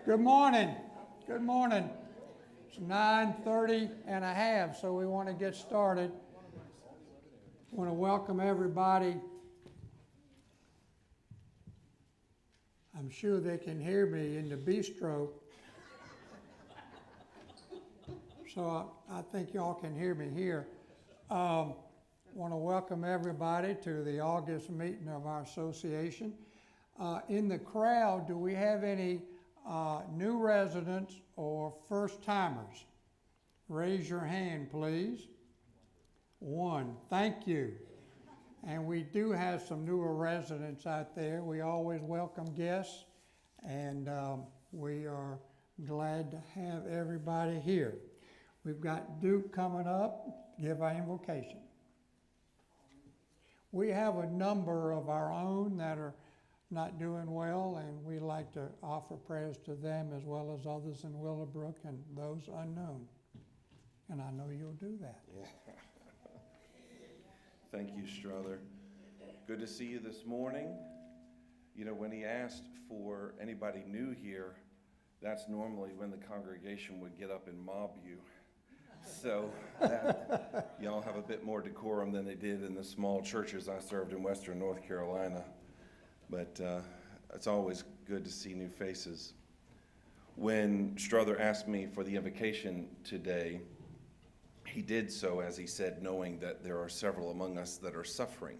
Good morning. Good morning. It's 9:30 and a half, so we want to get started. I want to welcome everybody. I'm sure they can hear me in the bistro. So I think y'all can hear me here. I want to welcome everybody to the August meeting of our association. In the crowd, do we have any new residents or first timers? Raise your hand, please. One. Thank you. And we do have some newer residents out there. We always welcome guests, and we are glad to have everybody here. We've got Duke coming up. Give our invocation. We have a number of our own that are not doing well, and we like to offer prayers to them as well as others in Willowbrook and those unknown. And I know you'll do that. Yeah. Thank you, Strother. Good to see you this morning. You know, when he asked for anybody new here, that's normally when the congregation would get up and mob you. So y'all have a bit more decorum than they did in the small churches I served in Western North Carolina. But it's always good to see new faces. When Strother asked me for the invocation today, he did so, as he said, knowing that there are several among us that are suffering.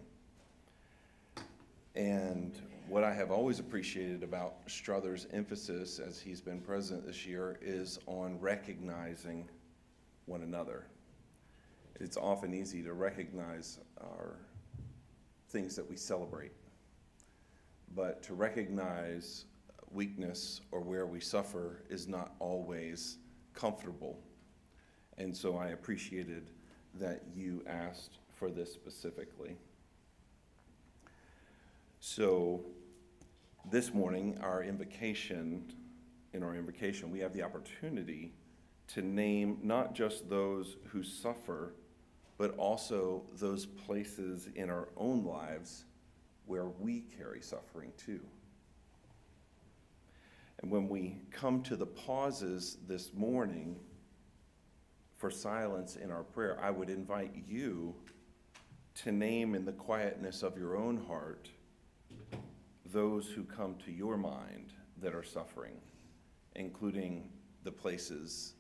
And what I have always appreciated about Strother's emphasis as he's been president this year is on recognizing one another. It's often easy to recognize our things that we celebrate, but to recognize weakness or where we suffer is not always comfortable. And so I appreciated that you asked for this specifically. So this morning, in our invocation, we have the opportunity to name not just those who suffer, but also those places in our own lives where we carry suffering too. And when we come to the pauses this morning for silence in our prayer, I would invite you to name in the quietness of your own heart those who come to your mind that are suffering, including the places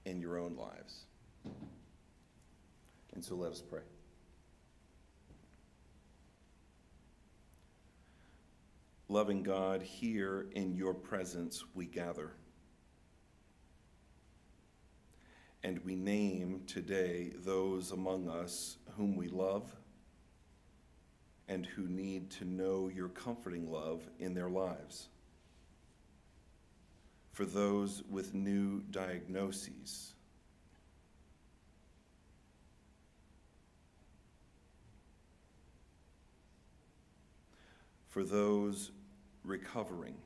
in your own lives. And so let us pray. Loving God, here in your presence we gather. And we name today those among us whom we love and who need to know your comforting love in their lives. For those with new diagnoses, for those recovering,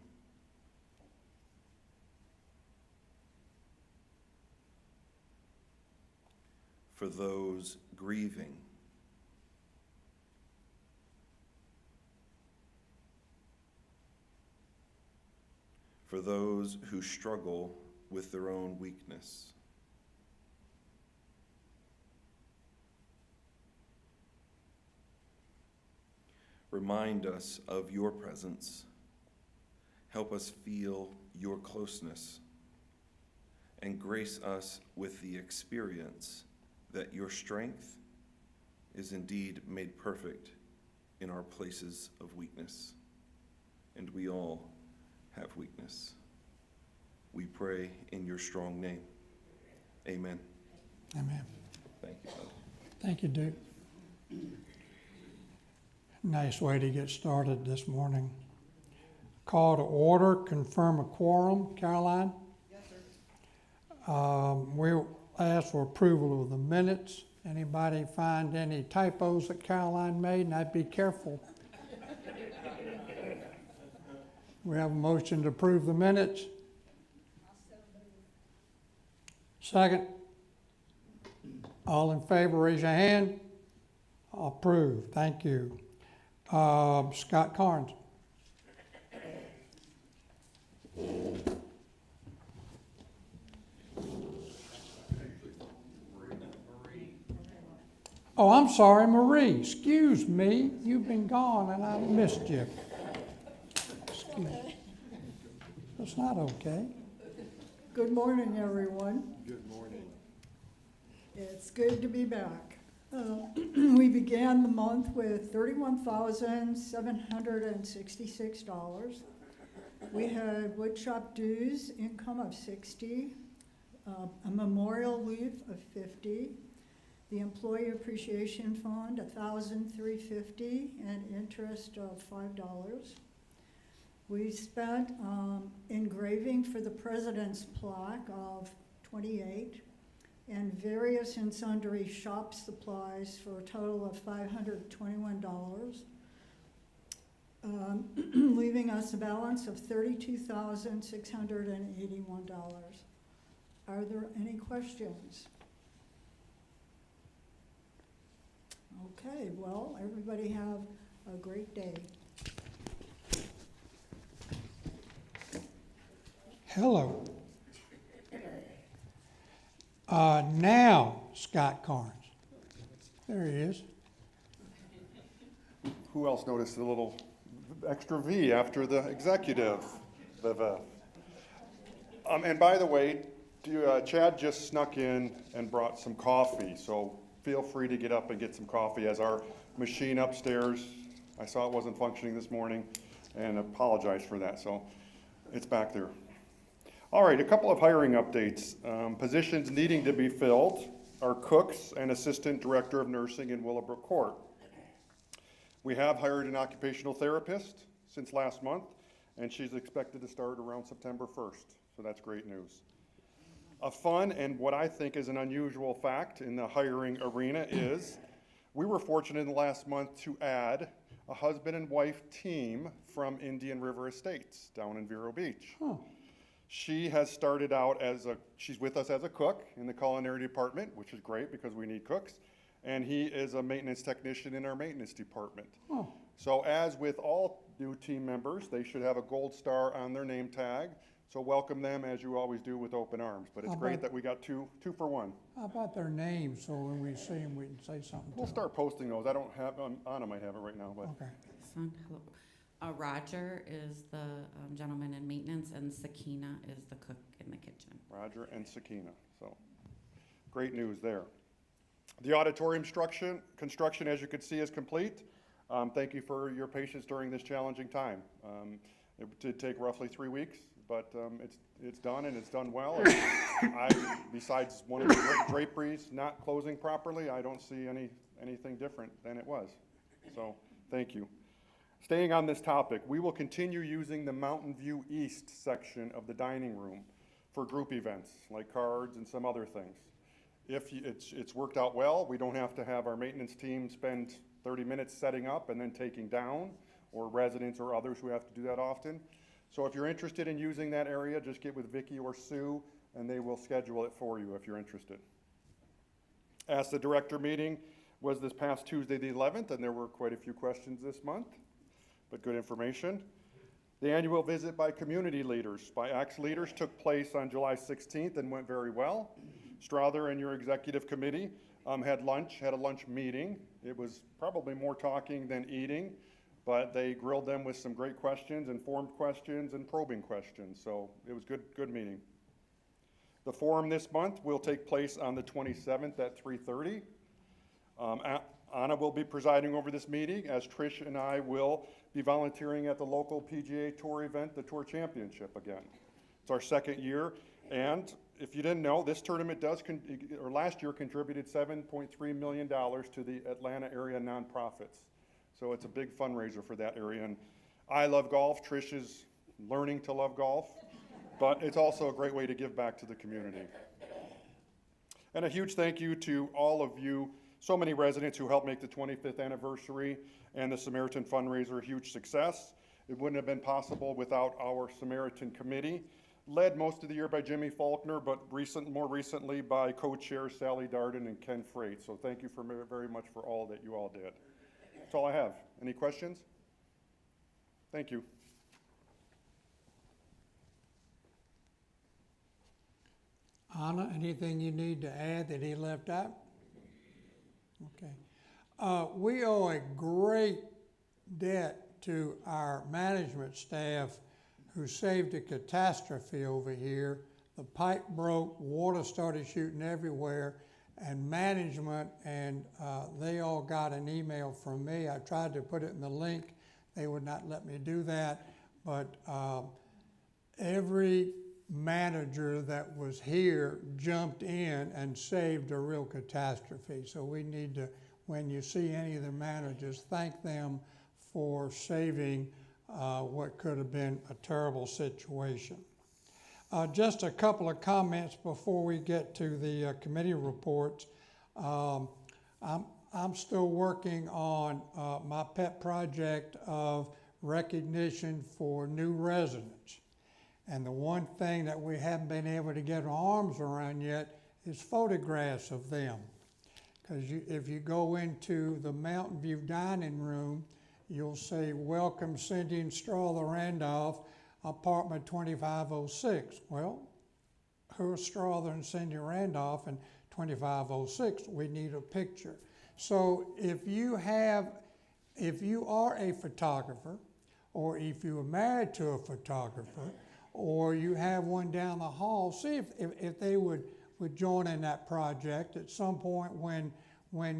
for those grieving, for those who struggle with their own weakness. Remind us of your presence. Help us feel your closeness, and grace us with the experience that your strength is indeed made perfect in our places of weakness. And we all have weakness. We pray in your strong name. Amen. Amen. Thank you, Father. Thank you, Duke. Nice way to get started this morning. Call to order, confirm a quorum. Caroline? Yes, sir. We'll ask for approval of the minutes. Anybody find any typos that Caroline made? And I'd be careful. We have a motion to approve the minutes. Second. All in favor, raise your hand. Approved. Thank you. Scott Carnes. Oh, I'm sorry, Marie. Excuse me. You've been gone and I missed you. Excuse me. That's not okay. Good morning, everyone. Good morning. It's good to be back. We began the month with $31,766. We had woodshop dues income of $60, a memorial leave of $50, the employee appreciation fund $1,350, and interest of $5. We spent engraving for the president's plaque of $28, and various and sundry shop supplies for a total of $521, leaving us a balance of $32,681. Are there any questions? Okay, well, everybody have a great day. Hello. Now, Scott Carnes. There he is. Who else noticed the little extra V after the executive? And by the way, Chad just snuck in and brought some coffee, so feel free to get up and get some coffee as our machine upstairs, I saw it wasn't functioning this morning, and apologize for that, so it's back there. All right, a couple of hiring updates. Positions needing to be filled are cooks and assistant director of nursing in Willowbrook Court. We have hired an occupational therapist since last month, and she's expected to start around September 1st, so that's great news. A fun and what I think is an unusual fact in the hiring arena is we were fortunate in the last month to add a husband and wife team from Indian River Estates down in Vero Beach. Huh. She has started out she's with us as a cook in the culinary department, which is great because we need cooks, and he is a maintenance technician in our maintenance department. Oh, So as with all new team members, they should have a gold star on their name tag. So welcome them as you always do with open arms. But it's great that we got two for one. how about their names so when we see them, we can say something? We'll start posting those. I don't have, Anna might have it right now, but Okay. Son, hello. Roger is the gentleman in maintenance, and Sakina is the cook in the kitchen. Roger and Sakina. So great news there. The auditorium construction, as you can see, is complete. Thank you for your patience during this challenging time. It did take roughly 3 weeks, but it's done and it's done well. Besides one of the draperies not closing properly, I don't see anything different than it was. So thank you. Staying on this topic, we will continue using the Mountain View East section of the dining room for group events like cards and some other things. If it's worked out well, we don't have to have our maintenance team spend 30 minutes setting up and then taking down, or residents or others who have to do that often. So if you're interested in using that area, just get with Vicki or Sue and they will schedule it for you if you're interested. As the director meeting was this past Tuesday the 11th, and there were quite a few questions this month, but good information. The annual visit by community leaders, by ACTS leaders, took place on July 16th and went very well. Strother and your executive committee had a lunch meeting. It was probably more talking than eating, but they grilled them with some great questions, informed questions, and probing questions. So it was good meeting. The forum this month will take place on the 27th at 3:30. Anna will be presiding over this meeting, as Trish and I will be volunteering at the local PGA Tour event, the Tour Championship again. It's our second year, and if you didn't know, this tournament last year contributed $7.3 million to the Atlanta area nonprofits. So it's a big fundraiser for that area, and I love golf. Trish is learning to love golf, but it's also a great way to give back to the community. And a huge thank you to all of you, so many residents who helped make the 25th anniversary and the Samaritan fundraiser a huge success. It wouldn't have been possible without our Samaritan committee, led most of the year by Jimmy Faulkner, but more recently by co-chairs Sally Darden and Ken Freight. So thank you very much for all that you all did. That's all I have. Any questions? Thank you. Anna, anything you need to add that he left out? Okay. We owe a great debt to our management staff who saved a catastrophe over here. The pipe broke, water started shooting everywhere, and management, and they all got an email from me. I tried to put it in the link. They would not let me do that, but every manager that was here jumped in and saved a real catastrophe. So we need to, when you see any of the managers, thank them for saving what could have been a terrible situation. Just a couple of comments before we get to the committee reports. I'm still working on my pet project of recognition for new residents. And the one thing that we haven't been able to get our arms around yet is photographs of them. Because if you go into the Mountain View dining room, you'll say, "Welcome Cindy and Strawther Randolph, apartment 2506. Well, who's Strawther and Cindy Randolph in 2506? We need a picture. So if you are a photographer, or if you are married to a photographer, or you have one down the hall, see if they would join in that project. At some point when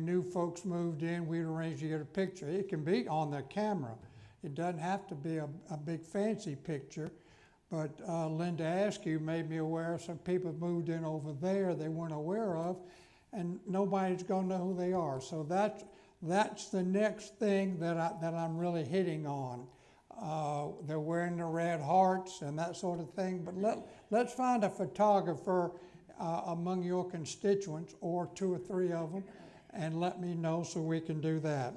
new folks moved in, we'd arrange to get a picture. It can be on the camera. It doesn't have to be a big fancy picture, but Linda Askew made me aware some people moved in over there they weren't aware of, and nobody's gonna know who they are. So that's the next thing that I'm really hitting on. They're wearing the red hearts and that sort of thing, but let's find a photographer among your constituents, or 2 or 3 of them, and let me know so we can do that.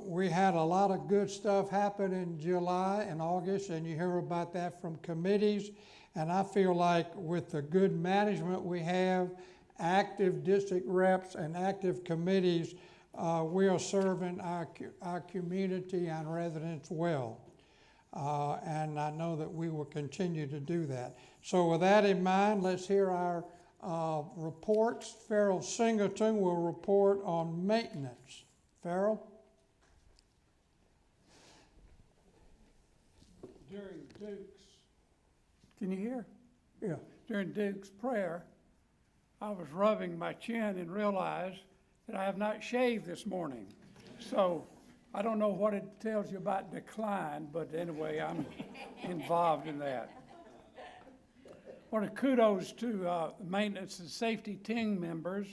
We had a lot of good stuff happen in July and August, and you hear about that from committees. And I feel like with the good management we have, active district reps and active committees, we are serving our community and residents well. And I know that we will continue to do that. So with that in mind, let's hear our reports. Farrell Singleton will report on maintenance. Farrell? During Duke's, can you hear? Yeah. During Duke's prayer, I was rubbing my chin and realized that I have not shaved this morning. So I don't know what it tells you about decline, but anyway, I'm involved in that. I want to kudos to maintenance and safety team members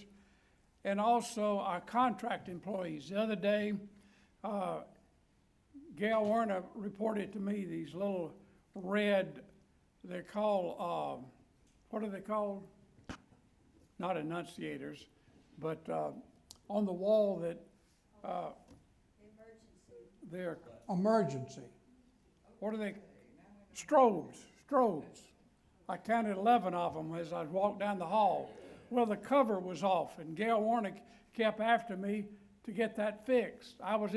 and also our contract employees. The other day, Gail Werner reported to me these little red, they're called, what are they called? Not enunciators, but on the wall that they're, Emergency. what are they? Strobes. I counted 11 of them as I walked down the hall. Well, the cover was off, and Gail Warnick kept after me to get that fixed. I was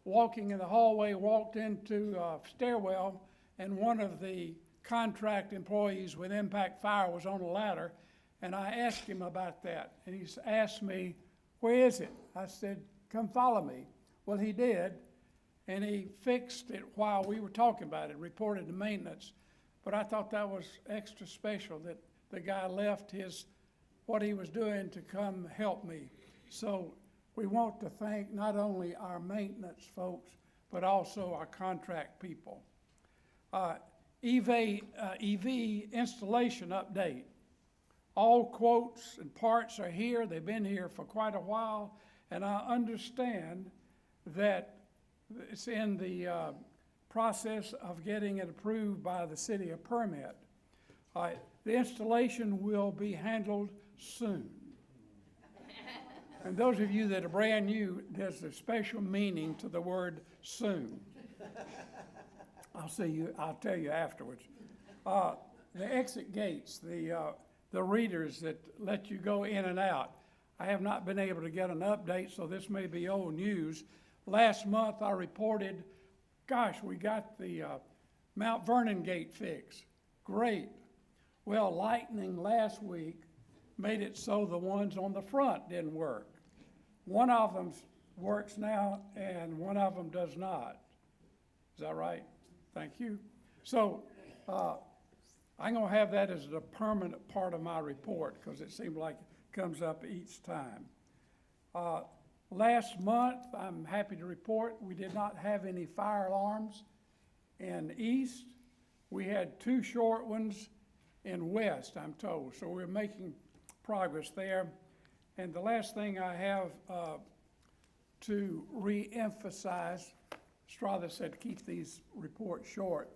walking in the hallway, walked into a stairwell, and one of the contract employees with Impact Fire was on a ladder, and I asked him about that. And he asked me, "Where is it?" I said, "Come follow me." Well, he did, and he fixed it while we were talking about it, reported to maintenance. But I thought that was extra special that the guy left what he was doing to come help me. So we want to thank not only our maintenance folks, but also our contract people. EV installation update. All quotes and parts are here. They've been here for quite a while, and I understand that it's in the process of getting it approved by the city of Permit. The installation will be handled soon. And those of you that are brand new, there's a special meaning to the word soon. I'll tell you afterwards. The exit gates, the readers that let you go in and out. I have not been able to get an update, so this may be old news. Last month I reported, gosh, we got the Mount Vernon gate fixed. Great. Well, lightning last week made it so the ones on the front didn't work. One of them works now and one of them does not. Is that right? Thank you. So, I'm gonna have that as a permanent part of my report, because it seems like it comes up each time. Last month, I'm happy to report, we did not have any fire alarms in East. We had 2 short ones in West, I'm told, so we're making progress there. And the last thing I have to re-emphasize, Strother said keep these reports short,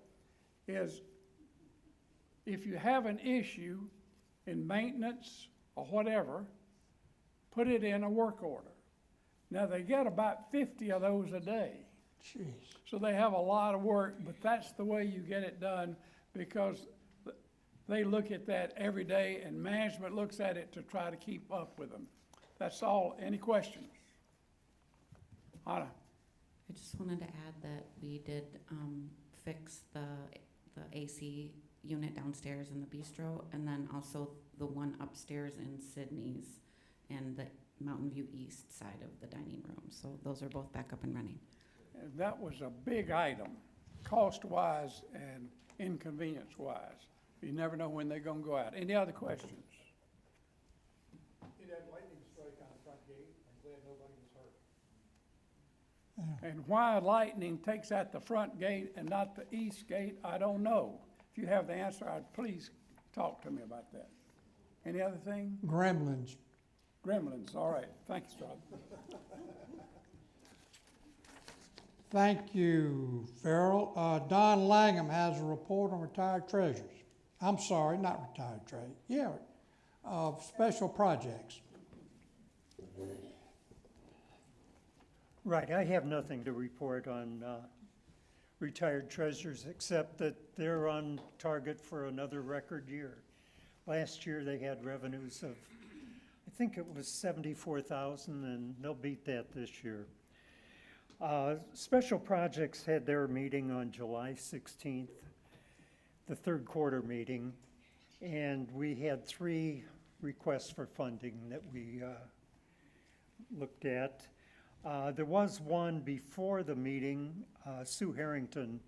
is if you have an issue in maintenance or whatever, put it in a work order. Now, they get about 50 of those a day. Jeez. So they have a lot of work, but that's the way you get it done, because they look at that every day and management looks at it to try to keep up with them. That's all. Any questions? Anna? I just wanted to add that we did fix the AC unit downstairs in the bistro, and then also the one upstairs in Sydney's and the Mountain View East side of the dining room. So those are both back up and running. And that was a big item, cost-wise and inconvenience-wise. You never know when they're gonna go out. Any other questions? Did have lightning strike on the front gate. I'm glad nobody was hurt. And why lightning takes out the front gate and not the east gate, I don't know. If you have the answer, please talk to me about that. Any other thing? Gremlins. Gremlins, all right. Thank you, Strother. Thank you, Farrell. Don Langham has a report on retired treasurers. I'm sorry, not retired treasurers. Yeah, special projects. Right, I have nothing to report on retired treasurers, except that they're on target for another record year. Last year, they had revenues of, I think it was 74,000, and they'll beat that this year. Special Projects had their meeting on July 16th, the third quarter meeting, and we had 3 requests for funding that we looked at. There was one before the meeting. Sue Harrington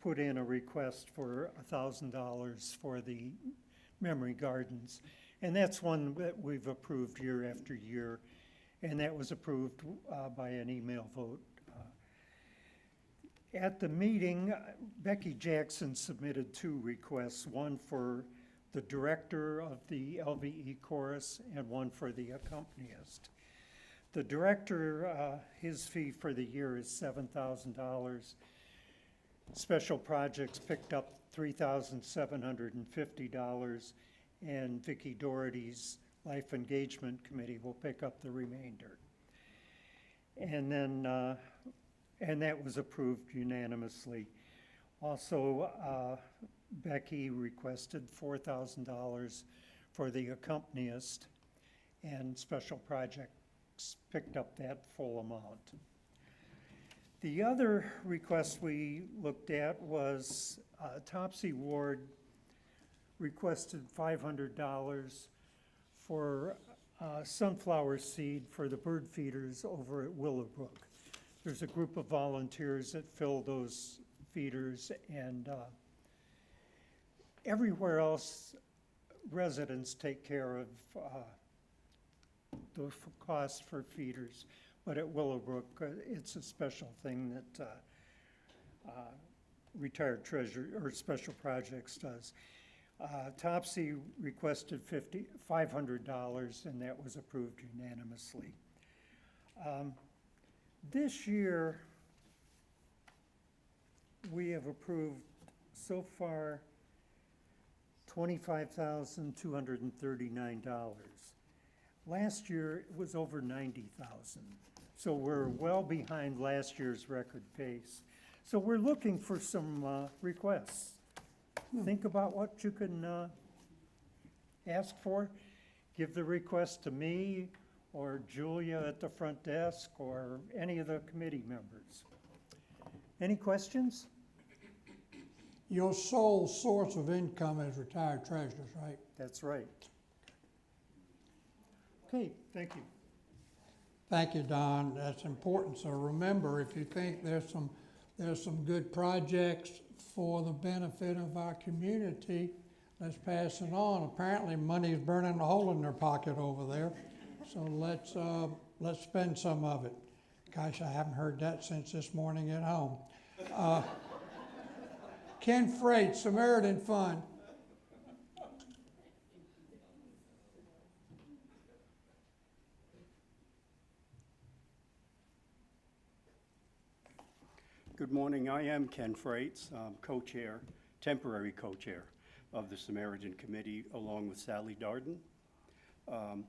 put in a request for $1,000 for the Memory Gardens. And that's one that we've approved year after year. And that was approved by an email vote. At the meeting, Becky Jackson submitted 2 requests, one for the director of the LVE chorus and one for the accompanist. The director, his fee for the year is $7,000. Special Projects picked up $3,750, and Vicki Doherty's Life Engagement Committee will pick up the remainder. And then, and that was approved unanimously. Also, Becky requested $4,000 for the accompanist, and Special Projects picked up that full amount. The other request we looked at was Topsy Ward requested $500 for sunflower seed for the bird feeders over at Willowbrook. There's a group of volunteers that fill those feeders, and everywhere else residents take care of the cost for feeders. But at Willowbrook, it's a special thing that retired treasurer or Special Projects does. Topsy requested $500, and that was approved unanimously. This year, we have approved so far $25,239. Last year, it was over 90,000. So we're well behind last year's record pace. So we're looking for some requests. Think about what you can ask for. Give the request to me or Julia at the front desk or any of the committee members. Any questions? Your sole source of income is retired treasurers, right? That's right. Okay, thank you. Thank you, Don. That's important. So remember, if you think there's some good projects for the benefit of our community, let's pass it on. Apparently, money's burning a hole in their pocket over there. So let's spend some of it. Gosh, I haven't heard that since this morning at home. Ken Freight, Samaritan Fund. Good morning. I am Ken Freites, co-chair, temporary co-chair of the Samaritan Committee, along with Sally Darden. I'd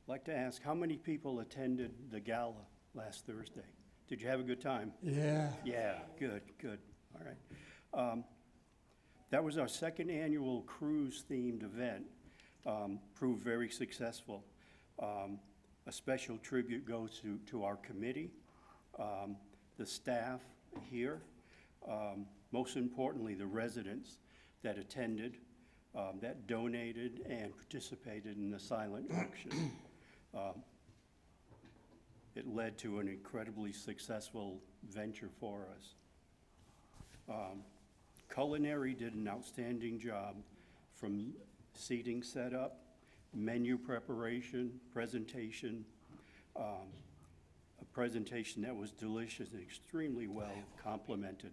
like to ask, how many people attended the gala last Thursday? Did you have a good time? Yeah. Yeah, good, good. All right. That was our second annual cruise-themed event. Proved very successful. A special tribute goes to our committee, the staff here, most importantly, the residents that attended, that donated and participated in the silent auction. It led to an incredibly successful venture for us. Culinary did an outstanding job, from seating setup, menu preparation, presentation, a presentation that was delicious and extremely well complimented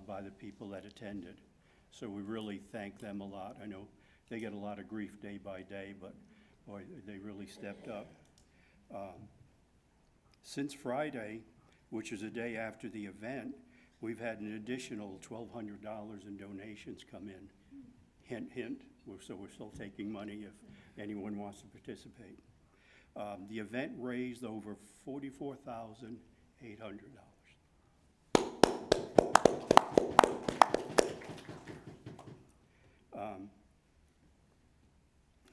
by the people that attended. So we really thank them a lot. I know they get a lot of grief day by day, but boy, they really stepped up. Since Friday, which is a day after the event, we've had an additional $1,200 in donations come in. Hint, hint, so we're still taking money if anyone wants to participate. The event raised over $44,800.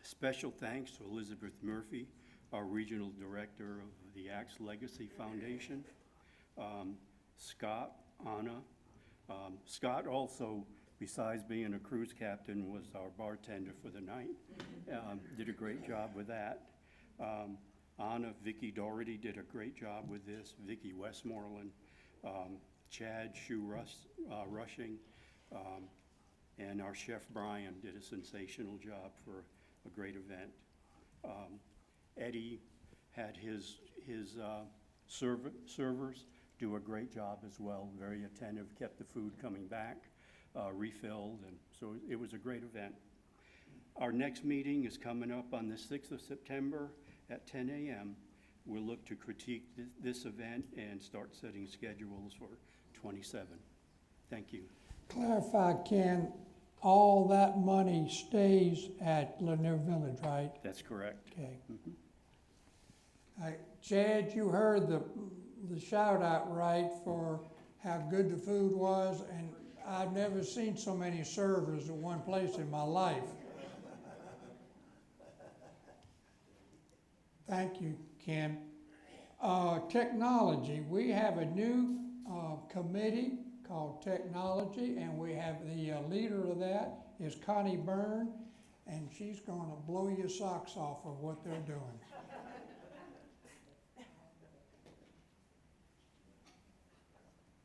Special thanks to Elizabeth Murphy, our regional director of the Axe Legacy Foundation. Scott, Anna. Scott also, besides being a cruise captain, was our bartender for the night. Did a great job with that. Anna, Vicki Doherty did a great job with this. Vicki Westmoreland, Chad Rushing, and our chef Brian did a sensational job for a great event. Eddie had his servers do a great job as well, very attentive, kept the food coming back, refilled, and so it was a great event. Our next meeting is coming up on the 6th of September at 10 a.m. We'll look to critique this event and start setting schedules for 27. Thank you. Clarify, Ken, all that money stays at Lanier Village, right? That's correct. Okay. Chad, you heard the shout out, right, for how good the food was, and I've never seen so many servers in one place in my life. Thank you, Ken. Technology, we have a new committee called Technology, and we have the leader of that is Connie Byrne, and she's going to blow your socks off of what they're doing.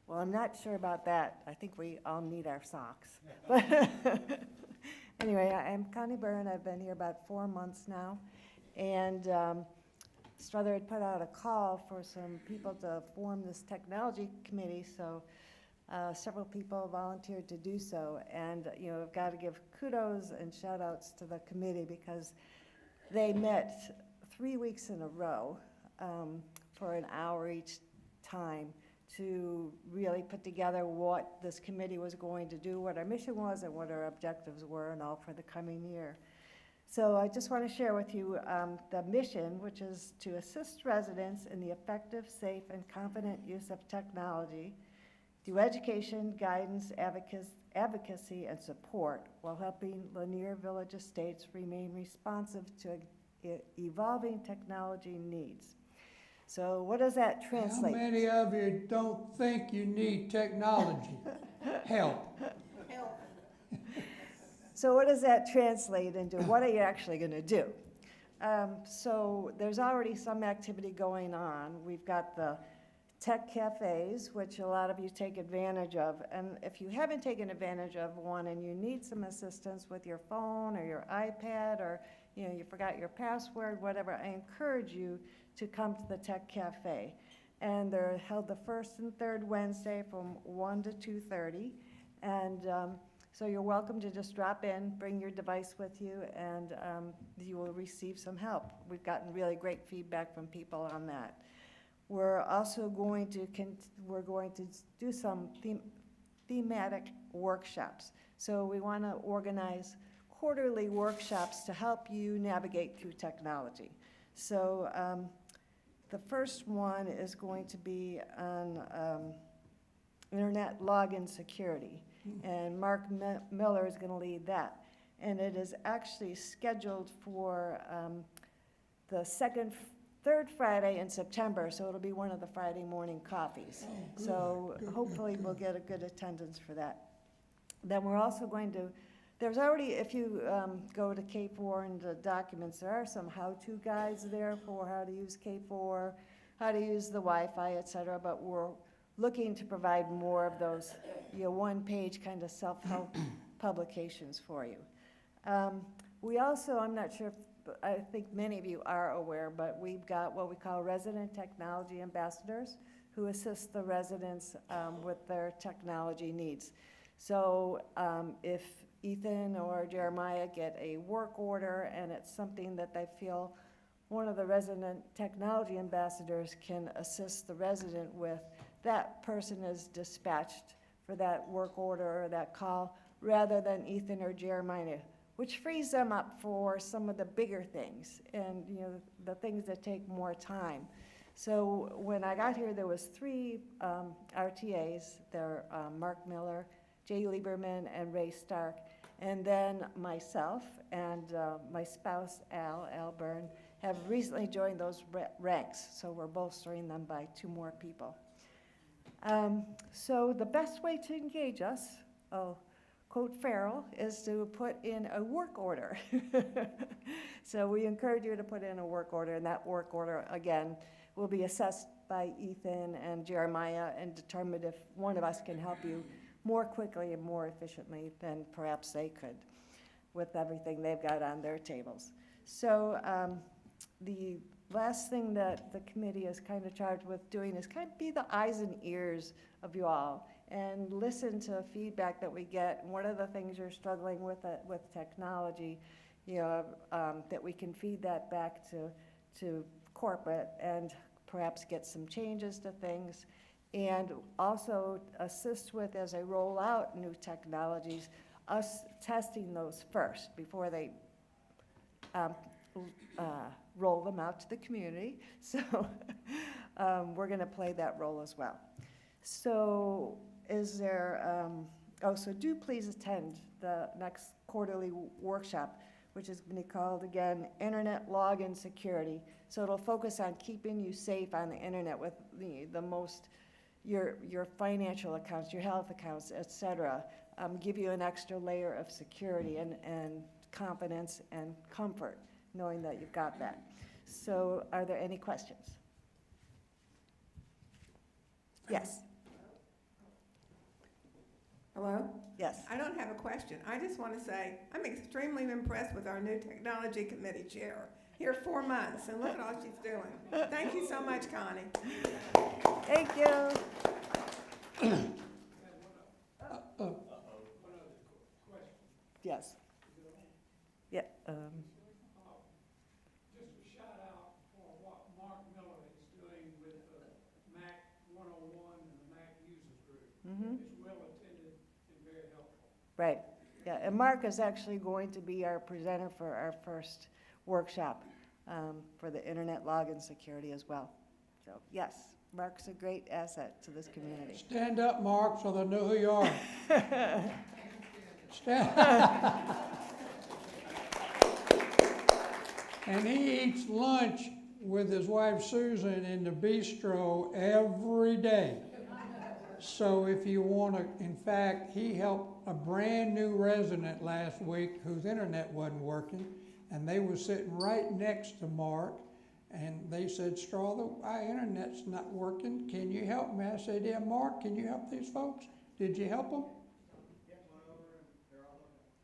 Well, I'm not sure about that. I think we all need our socks. But anyway, I'm Connie Byrne. I've been here about 4 months now. And Strother had put out a call for some people to form this technology committee, so several people volunteered to do so. And, you know, I've got to give kudos and shout outs to the committee because they met 3 weeks in a row for an hour each time to really put together what this committee was going to do, what our mission was, and what our objectives were, and all for the coming year. So I just want to share with you the mission, which is to assist residents in the effective, safe, and confident use of technology through education, guidance, advocacy, and support, while helping Lanier Village Estates remain responsive to evolving technology needs. So what does that translate? How many of you don't think you need technology? Help. So what does that translate into? What are you actually going to do? So there's already some activity going on. We've got the tech cafes, which a lot of you take advantage of. And if you haven't taken advantage of one and you need some assistance with your phone or your iPad, or you forgot your password, whatever, I encourage you to come to the tech cafe. And they're held the first and third Wednesday from 1 to 2:30. And so you're welcome to just drop in, bring your device with you, and you will receive some help. We've gotten really great feedback from people on that. We're also going to do some thematic workshops. So we want to organize quarterly workshops to help you navigate through technology. So the first one is going to be on internet login security. And Mark Miller is going to lead that. And it is actually scheduled for the third Friday in September, so it'll be one of the Friday morning coffees. So hopefully we'll get a good attendance for that. Then we're also going to, there's already, if you go to K4 and the documents, there are some how-to guides there for how to use K4, how to use the Wi-Fi, et cetera, but we're looking to provide more of those one-page kind of self-help publications for you. We also, I'm not sure, I think many of you are aware, but we've got what we call resident technology ambassadors who assist the residents with their technology needs. So if Ethan or Jeremiah get a work order and it's something that they feel one of the resident technology ambassadors can assist the resident with, that person is dispatched for that work order or that call rather than Ethan or Jeremiah, which frees them up for some of the bigger things and the things that take more time. So when I got here, there was 3 RTAs. They're Mark Miller, Jay Lieberman, and Ray Stark. And then myself and my spouse, Al Byrne, have recently joined those ranks. So we're bolstering them by 2 more people. So the best way to engage us, I'll quote Farrell, is to put in a work order. So we encourage you to put in a work order, and that work order, again, will be assessed by Ethan and Jeremiah and determine if one of us can help you more quickly and more efficiently than perhaps they could with everything they've got on their tables. So the last thing that the committee is kind of charged with doing is kind of be the eyes and ears of you all and listen to feedback that we get. And what are the things you're struggling with technology, that we can feed that back to corporate and perhaps get some changes to things, and also assist with, as I roll out new technologies, us testing those first before they roll them out to the community. So we're going to play that role as well. So is there, so do please attend the next quarterly workshop, which is going to be called, again, Internet Login Security. So it'll focus on keeping you safe on the internet with the most, your financial accounts, your health accounts, et cetera. Give you an extra layer of security and confidence and comfort, knowing that you've got that. So are there any questions? Yes. Hello? Yes. I don't have a question. I just want to say I'm extremely impressed with our new technology committee chair. Here 4 months, and look at all she's doing. Thank you so much, Connie. Thank you. Yes. Yeah. Just a shout out for what Mark Miller is doing with the MAC 101 and the MAC Users Group. It's well attended and very helpful. Right. Yeah, and Mark is actually going to be our presenter for our first workshop for the internet login security as well. So yes, Mark's a great asset to this community. Stand up, Mark, so they'll know who you are. Stand. And he eats lunch with his wife Susan in the bistro every day. So if you want to, in fact, he helped a brand new resident last week whose internet wasn't working, and they were sitting right next to Mark, and they said, Straw, our internet's not working. Can you help me? I said, yeah, Mark, can you help these folks? Did you help them?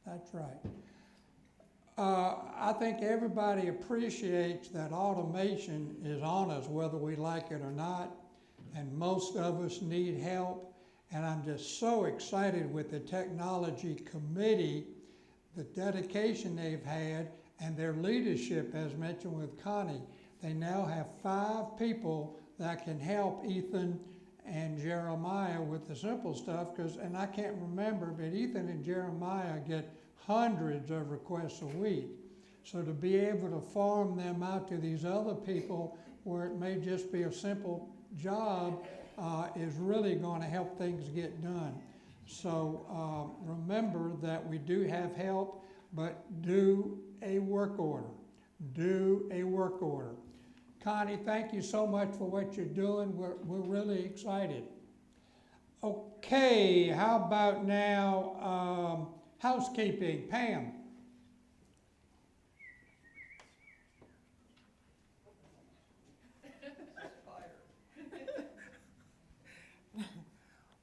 That's right. I think everybody appreciates that automation is on us, whether we like it or not, and most of us need help. And I'm just so excited with the technology committee, the dedication they've had, and their leadership, as mentioned with Connie. They now have 5 people that can help Ethan and Jeremiah with the simple stuff, and I can't remember, but Ethan and Jeremiah get hundreds of requests a week. So to be able to farm them out to these other people where it may just be a simple job is really going to help things get done. So remember that we do have help, but do a work order. Do a work order. Connie, thank you so much for what you're doing. We're really excited. Okay, how about now housekeeping? Pam.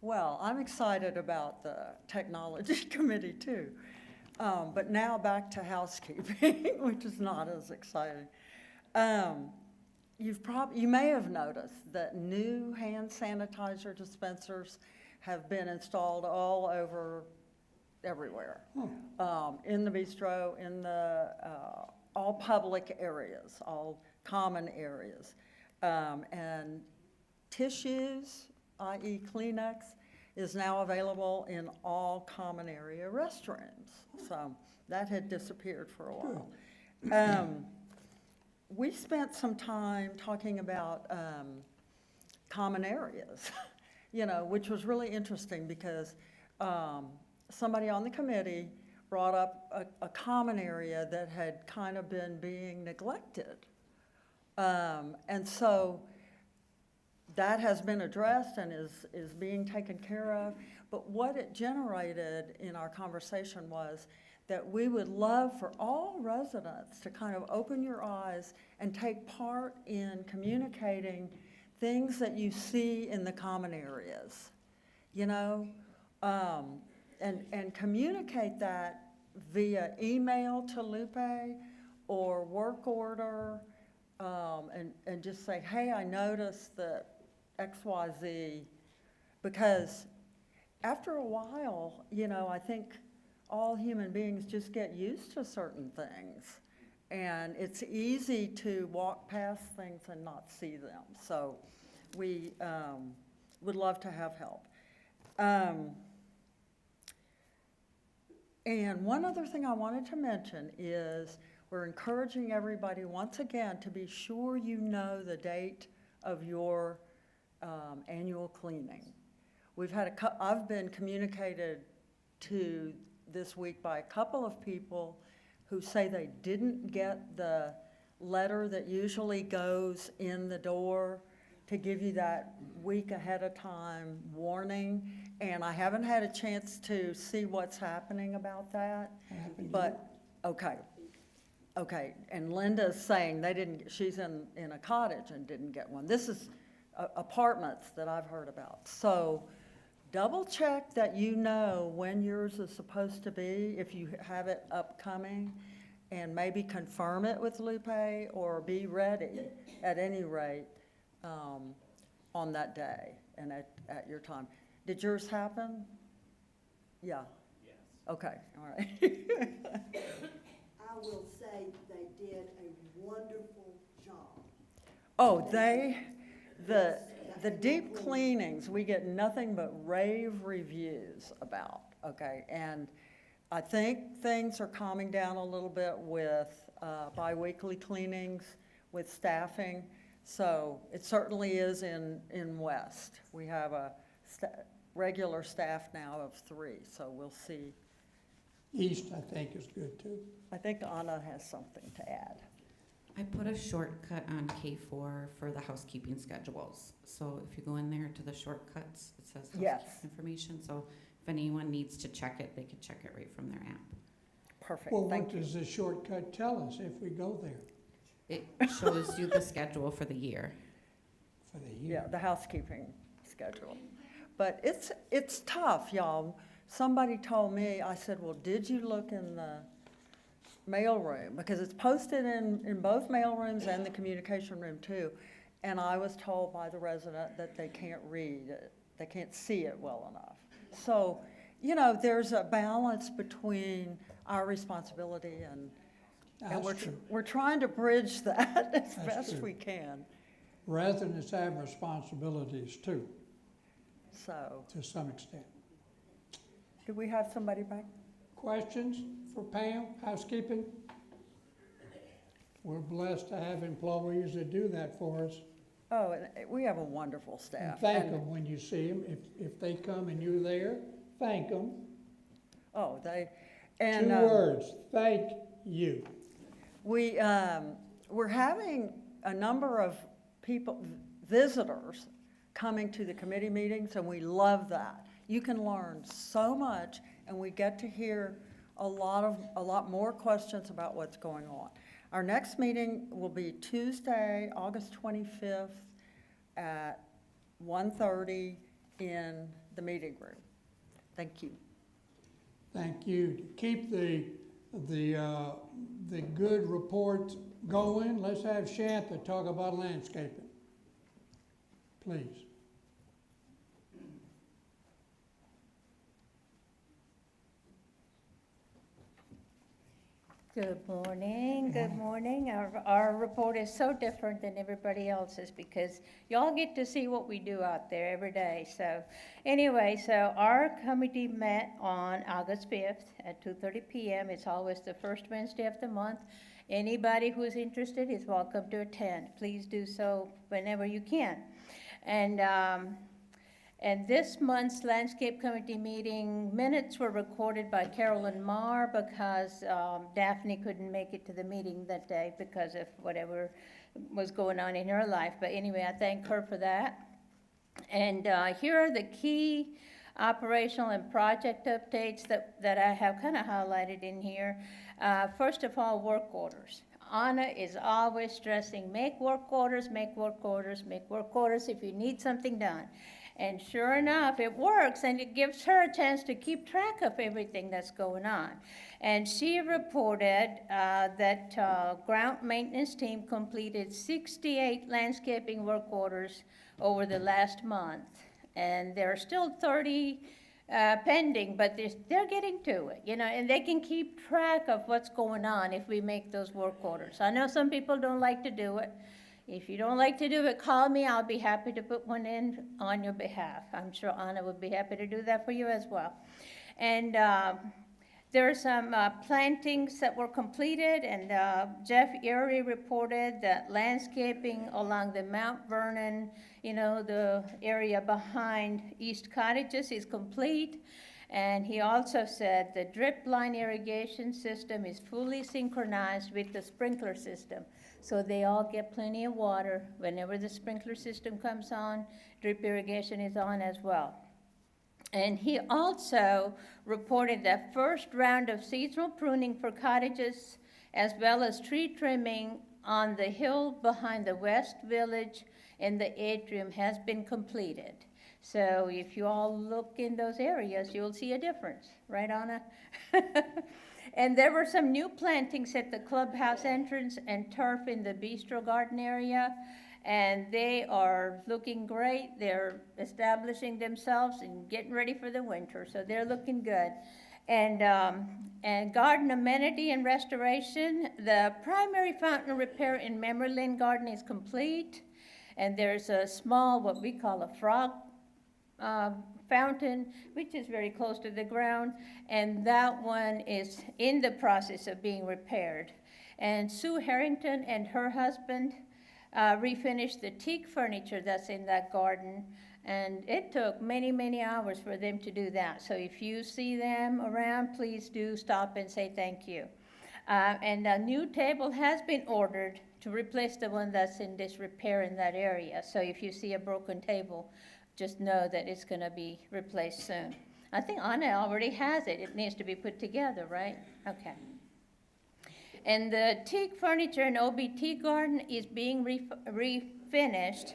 Well, I'm excited about the technology committee too. But now back to housekeeping, which is not as exciting. You may have noticed that new hand sanitizer dispensers have been installed all over, everywhere. In the bistro, in the all public areas, all common areas. And tissues, i.e. Kleenex, is now available in all common area restrooms. So that had disappeared for a while. We spent some time talking about common areas, you know, which was really interesting because somebody on the committee brought up a common area that had kind of been being neglected. And so that has been addressed and is being taken care of. But what it generated in our conversation was that we would love for all residents to kind of open your eyes and take part in communicating things that you see in the common areas, you know, and communicate that via email to Lupe or work order, and just say, hey, I noticed that XYZ, because after a while, you know, I think all human beings just get used to certain things. And it's easy to walk past things and not see them. So we would love to have help. And one other thing I wanted to mention is we're encouraging everybody once again to be sure you know the date of your annual cleaning. We've had I've been communicated to this week by a couple of people who say they didn't get the letter that usually goes in the door to give you that week ahead of time warning. And I haven't had a chance to see what's happening about that. But, okay, and Linda's saying they didn't, she's in a cottage and didn't get one. This is apartments that I've heard about. So double check that you know when yours is supposed to be, if you have it upcoming, and maybe confirm it with Lupe or be ready at any rate on that day and at your time. Did yours happen? Yeah. Yes. Okay, all right. I will say they did a wonderful job. Oh, the deep cleanings, we get nothing but rave reviews about, okay? And I think things are calming down a little bit with biweekly cleanings, with staffing. So it certainly is in West. We have a regular staff now of 3, so we'll see. East, I think, is good too. I think Anna has something to add. I put a shortcut on K4 for the housekeeping schedules. So if you go in there to the shortcuts, it says Yes. housekeeping information. So if anyone needs to check it, they can check it right from their app. perfect, Well, what thank you. does the shortcut tell us if we go there It shows you the schedule for the year. for the year? Yeah, the housekeeping schedule. But it's tough, y'all. Somebody told me, I said, well, did you look in the mailroom? Because it's posted in both mailrooms and the communication room too. And I was told by the resident that they can't read it, they can't see it well enough. So, you know, there's a balance between our responsibility and That's true. we're trying to bridge that as That's best true. we can, Residents have responsibilities too, so. to some extent. Do we have somebody back? Questions for Pam, housekeeping? We're blessed to have employees that do that for us. Oh, and we have a wonderful And staff. thank and- them when you see them. If they come and you're there, thank them. Oh, they, 2 and. words, thank you. We're having a number of people, visitors, coming to the committee meetings, and we love that. You can learn so much, and we get to hear a lot more questions about what's going on. Our next meeting will be Tuesday, August 25th at 1:30 in the meeting room. Thank you. Thank you. To keep the good reports going, let's have Shantha talk about landscaping. Please. Good morning, good morning. Our report is so different than everybody else's because y'all get to see what we do out there every day. So anyway, so our committee met on August 5th at 2:30 p.m. It's always the first Wednesday of the month. Anybody who's interested is welcome to attend. Please do so whenever you can. And this month's landscape committee meeting minutes were recorded by Carolyn Marr because Daphne couldn't make it to the meeting that day because of whatever was going on in her life. But anyway, I thank her for that. And here are the key operational and project updates that I have kind of highlighted in here. First of all, work orders. Anna is always stressing, make work orders, make work orders, make work orders if you need something done. And sure enough, it works, and it gives her a chance to keep track of everything that's going on. And she reported that ground maintenance team completed 68 landscaping work orders over the last month. And there are still 30 pending, but they're getting to it, you know, and they can keep track of what's going on if we make those work orders. I know some people don't like to do it. If you don't like to do it, call me. I'll be happy to put one in on your behalf. I'm sure Anna would be happy to do that for you as well. And there are some plantings that were completed, and Jeff Erie reported that landscaping along the Mount Vernon, you know, the area behind East Cottages is complete. And he also said the drip line irrigation system is fully synchronized with the sprinkler system. So they all get plenty of water. Whenever the sprinkler system comes on, drip irrigation is on as well. And he also reported that first round of seasonal pruning for cottages, as well as tree trimming on the hill behind the West Village and the atrium has been completed. So if you all look in those areas, you'll see a difference, right, Anna? And there were some new plantings at the clubhouse entrance and turf in the bistro garden area, and they are looking great. They're establishing themselves and getting ready for the winter, so they're looking good. And garden amenity and restoration, the primary fountain repair in Memory Lane Garden is complete, and there's a small, what we call a frog fountain, which is very close to the ground, and that one is in the process of being repaired. And Sue Harrington and her husband refinished the teak furniture that's in that garden, and it took many, many hours for them to do that. So if you see them around, please do stop and say thank you. And a new table has been ordered to replace the one that's in disrepair in that area. So if you see a broken table, just know that it's going to be replaced soon. I think Anna already has it. It needs to be put together, right? Okay. And the teak furniture and OBT garden is being refinished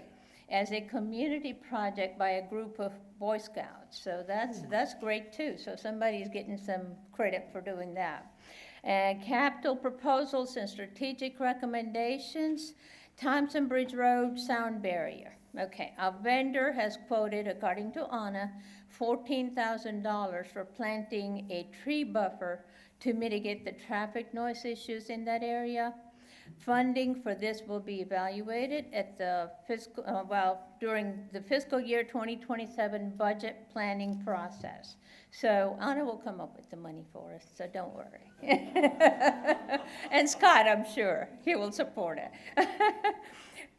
as a community project by a group of Boy Scouts. So that's great too. So somebody's getting some credit for doing that. Capital proposals and strategic recommendations. Thompson Bridge Road sound barrier. Okay, our vendor has quoted, according to Anna, $14,000 for planting a tree buffer to mitigate the traffic noise issues in that area. Funding for this will be evaluated at the during the fiscal year 2027 budget planning process. So Anna will come up with the money for us, so don't worry. And Scott, I'm sure, he will support it.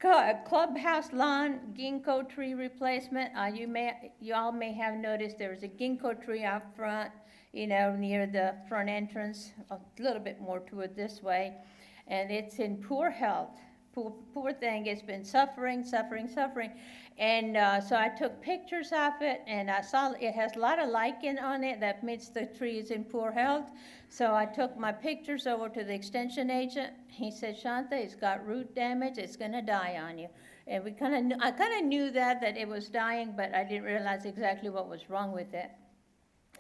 Clubhouse lawn ginkgo tree replacement. You all may have noticed there's a ginkgo tree out front, near the front entrance, a little bit more to it this way. And it's in poor health. Poor thing, it's been suffering. And so I took pictures of it, and I saw it has a lot of lichen on it. That means the tree is in poor health. So I took my pictures over to the extension agent. He said, Shanta, it's got root damage. It's going to die on you. And I kind of knew that it was dying, but I didn't realize exactly what was wrong with it.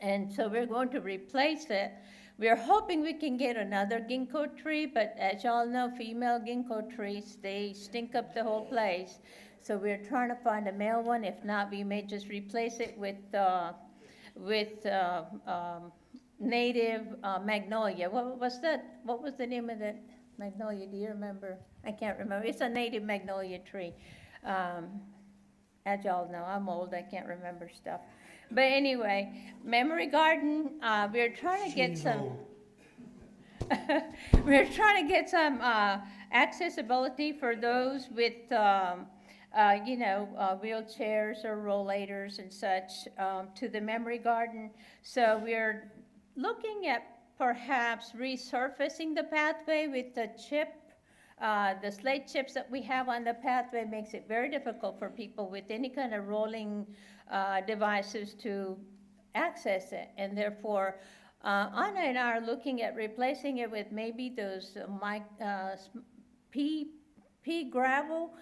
And so we're going to replace it. We're hoping we can get another ginkgo tree, but as y'all know, female ginkgo trees, they stink up the whole place. So we're trying to find a male one. If not, we may just replace it with native magnolia. What was the name of that magnolia? Do you remember? I can't remember. It's a native magnolia tree. As y'all know, I'm old. I can't remember stuff. But anyway, Memory Garden, we're trying to get some. We're trying to get some accessibility for those with, wheelchairs or rollators and such to the Memory Garden. So we're looking at perhaps resurfacing the pathway with the the slate chips that we have on the pathway makes it very difficult for people with any kind of rolling devices to access it, and therefore Anna and I are looking at replacing it with maybe those pea gravel.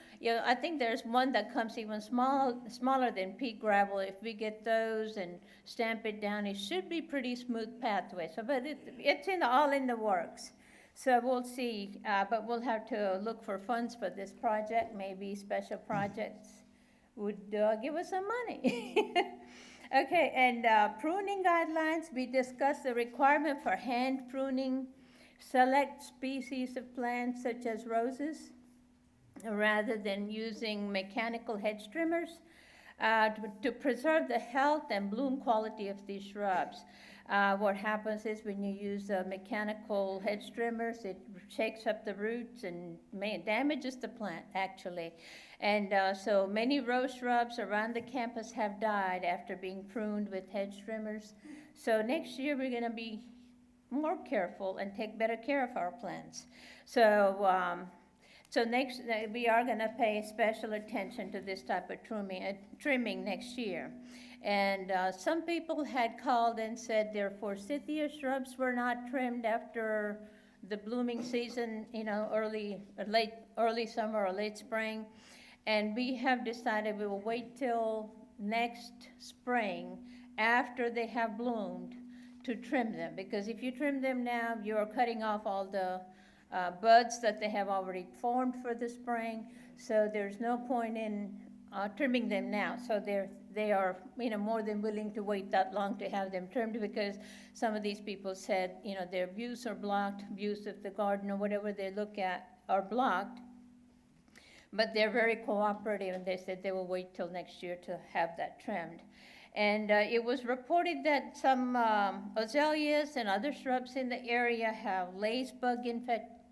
I think there's one that comes even smaller than pea gravel. If we get those and stamp it down, it should be pretty smooth pathway. So, but it's all in the works. So we'll see, but we'll have to look for funds for this project. Maybe special projects would give us some money. Okay, and pruning guidelines, we discussed the requirement for hand pruning select species of plants such as roses rather than using mechanical hedge trimmers to preserve the health and bloom quality of these shrubs. What happens is when you use mechanical hedge trimmers, it shakes up the roots and damages the plant, actually. And so many rose shrubs around the campus have died after being pruned with hedge trimmers. So next year we're going to be more careful and take better care of our plants. So next, we are going to pay special attention to this type of trimming next year. And some people had called and said their forsythia shrubs were not trimmed after the blooming season, early summer or late spring. And we have decided we will wait till next spring after they have bloomed to trim them. Because if you trim them now, you're cutting off all the buds that they have already formed for the spring. So there's no point in trimming them now. So they are more than willing to wait that long to have them trimmed, because some of these people said their views are blocked, views of the garden or whatever they look at are blocked. But they're very cooperative, and they said they will wait till next year to have that trimmed. And it was reported that some azaleas and other shrubs in the area have lace bug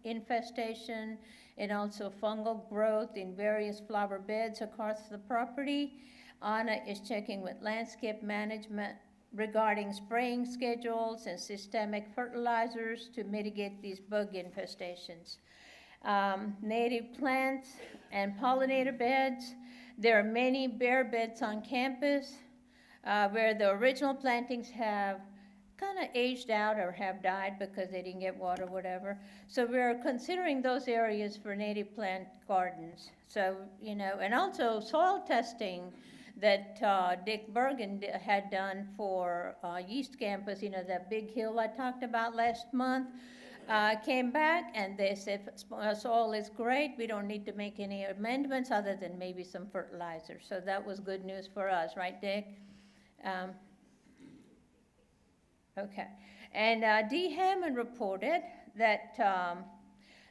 infestation and also fungal growth in various flower beds across the property. Anna is checking with landscape management regarding spraying schedules and systemic fertilizers to mitigate these bug infestations. Native plants and pollinator beds. There are many bare beds on campus where the original plantings have kind of aged out or have died because they didn't get water, whatever. So we're considering those areas for native plant gardens. So, you know, and also soil testing that Dick Bergen had done for East Campus, you know, that big hill I talked about last month, came back and they said soil is great. We don't need to make any amendments other than maybe some fertilizer. So that was good news for us, right, Dick? Okay. And Dee Hammond reported that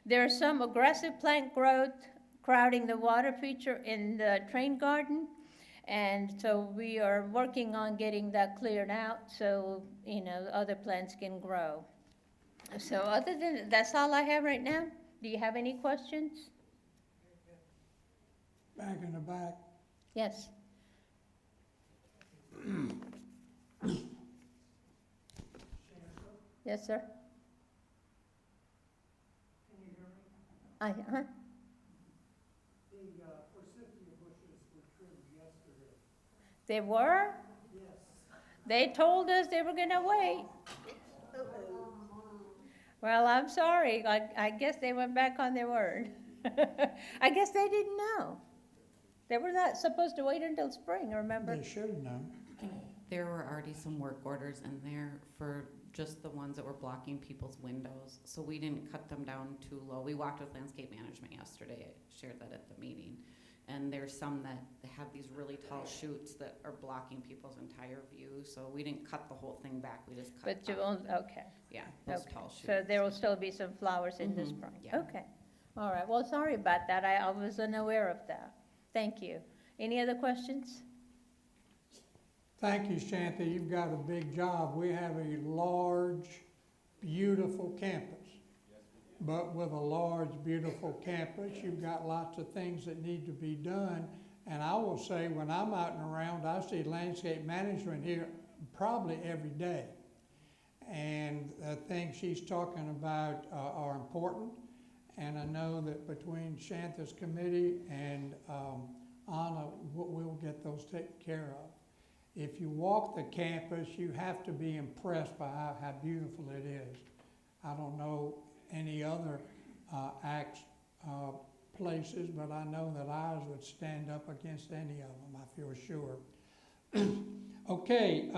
there's some aggressive plant growth crowding the water feature in the train garden. And so we are working on getting that cleared out so, you know, other plants can grow. So other than, that's all I have right now. Do you have any questions? Back in the back. Yes. Yes, sir. Can you hear me? Uh-huh. The forsythia bushes were trimmed yesterday. They were? Yes. They told us they were gonna wait. Well, I'm sorry. I guess they went back on their word. I guess they didn't know. They were not supposed to wait until spring, remember? They should have known. There were already some work orders in there for just the ones that were blocking people's windows, so we didn't cut them down too low. We walked with landscape management yesterday, I shared that at the meeting, and there's some that have these really tall shoots that are blocking people's entire view, so we didn't cut the whole thing back, we just cut. But you won't, okay. Yeah, those Okay. tall shoots. So there will still be some flowers in the Mhm, spring? yeah. Okay. All right. Well, sorry about that. I was unaware of that. Thank you. Any other questions? Thank you, Shantha. You've got a big job. We have a large, beautiful campus. But with a large, beautiful campus, you've got lots of things that need to be done. And I will say, when I'm out and around, I see landscape management here probably every day. And the things she's talking about are important. And I know that between Shantha's committee and Anna, we'll get those taken care of. If you walk the campus, you have to be impressed by how beautiful it is. I don't know any other places, but I know that ours would stand up against any of them, I feel sure. Okay,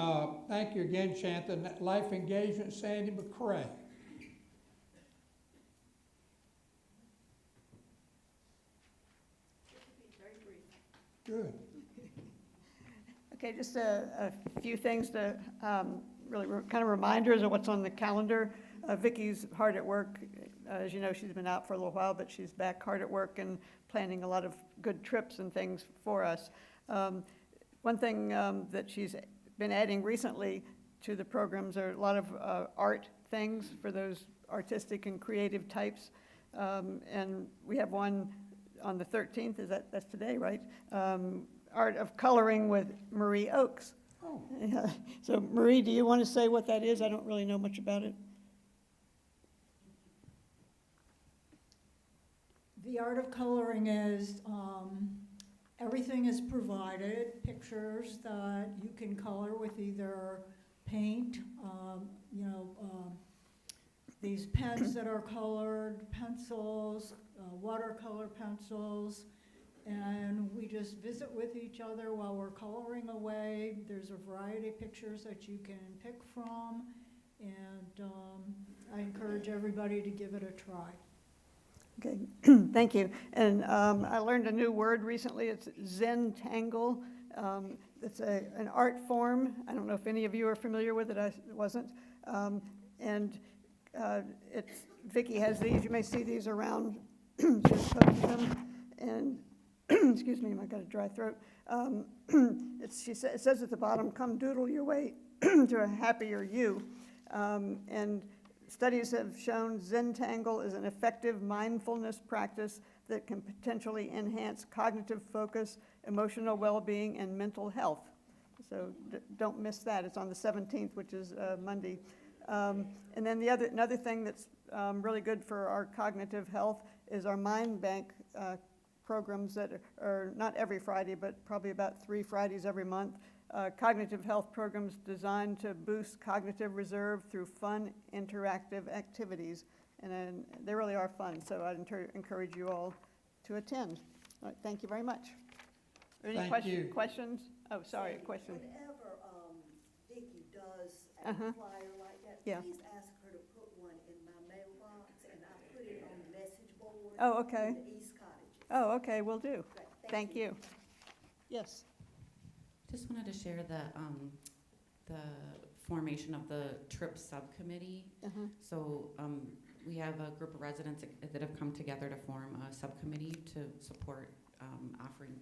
thank you again, Shantha. Life Engagement, Sandy McCray. Good. Okay, just a few things to really kind of reminders of what's on the calendar. Vicky's hard at work. As you know, she's been out for a little while, but she's back hard at work and planning a lot of good trips and things for us. One thing that she's been adding recently to the programs are a lot of art things for those artistic and creative types. And we have one on the 13th, that's today, right? Art of Coloring with Marie Oakes. Oh. Yeah. So Marie, do you want to say what that is? I don't really know much about it. The art of coloring is, everything is provided, pictures that you can color with either paint, these pens that are colored, pencils, watercolor pencils, and we just visit with each other while we're coloring away. There's a variety of pictures that you can pick from, and I encourage everybody to give it a try. Okay, thank you. And I learned a new word recently. It's Zentangle. It's an art form. I don't know if any of you are familiar with it. I wasn't. Vicki has these. You may see these around. She's posted them. And excuse me, I've got a dry throat. It says at the bottom, "Come doodle your way to a happier you." And studies have shown Zentangle is an effective mindfulness practice that can potentially enhance cognitive focus, emotional well-being, and mental health. So don't miss that. It's on the 17th, which is Monday. And then another thing that's really good for our cognitive health is our Mind Bank programs that are not every Friday, but probably about 3 Fridays every month. cognitive health programs designed to boost cognitive reserve through fun, interactive activities. And then they really are fun, so I'd encourage you all to attend. All right, thank you very much. Any Thank you. questions? Oh, sorry, a question. Whenever, Vicki does a Uh-huh. flyer like that, Yeah. please ask her to put one in my mailbox, and I put it on the message board. Oh, okay. In the East Cottages. Oh, okay, will do. Great, Thank you. Yes. Just wanted to share the formation of the TRIP subcommittee. Uh-huh. So we have a group of residents that have come together to form a subcommittee to support offering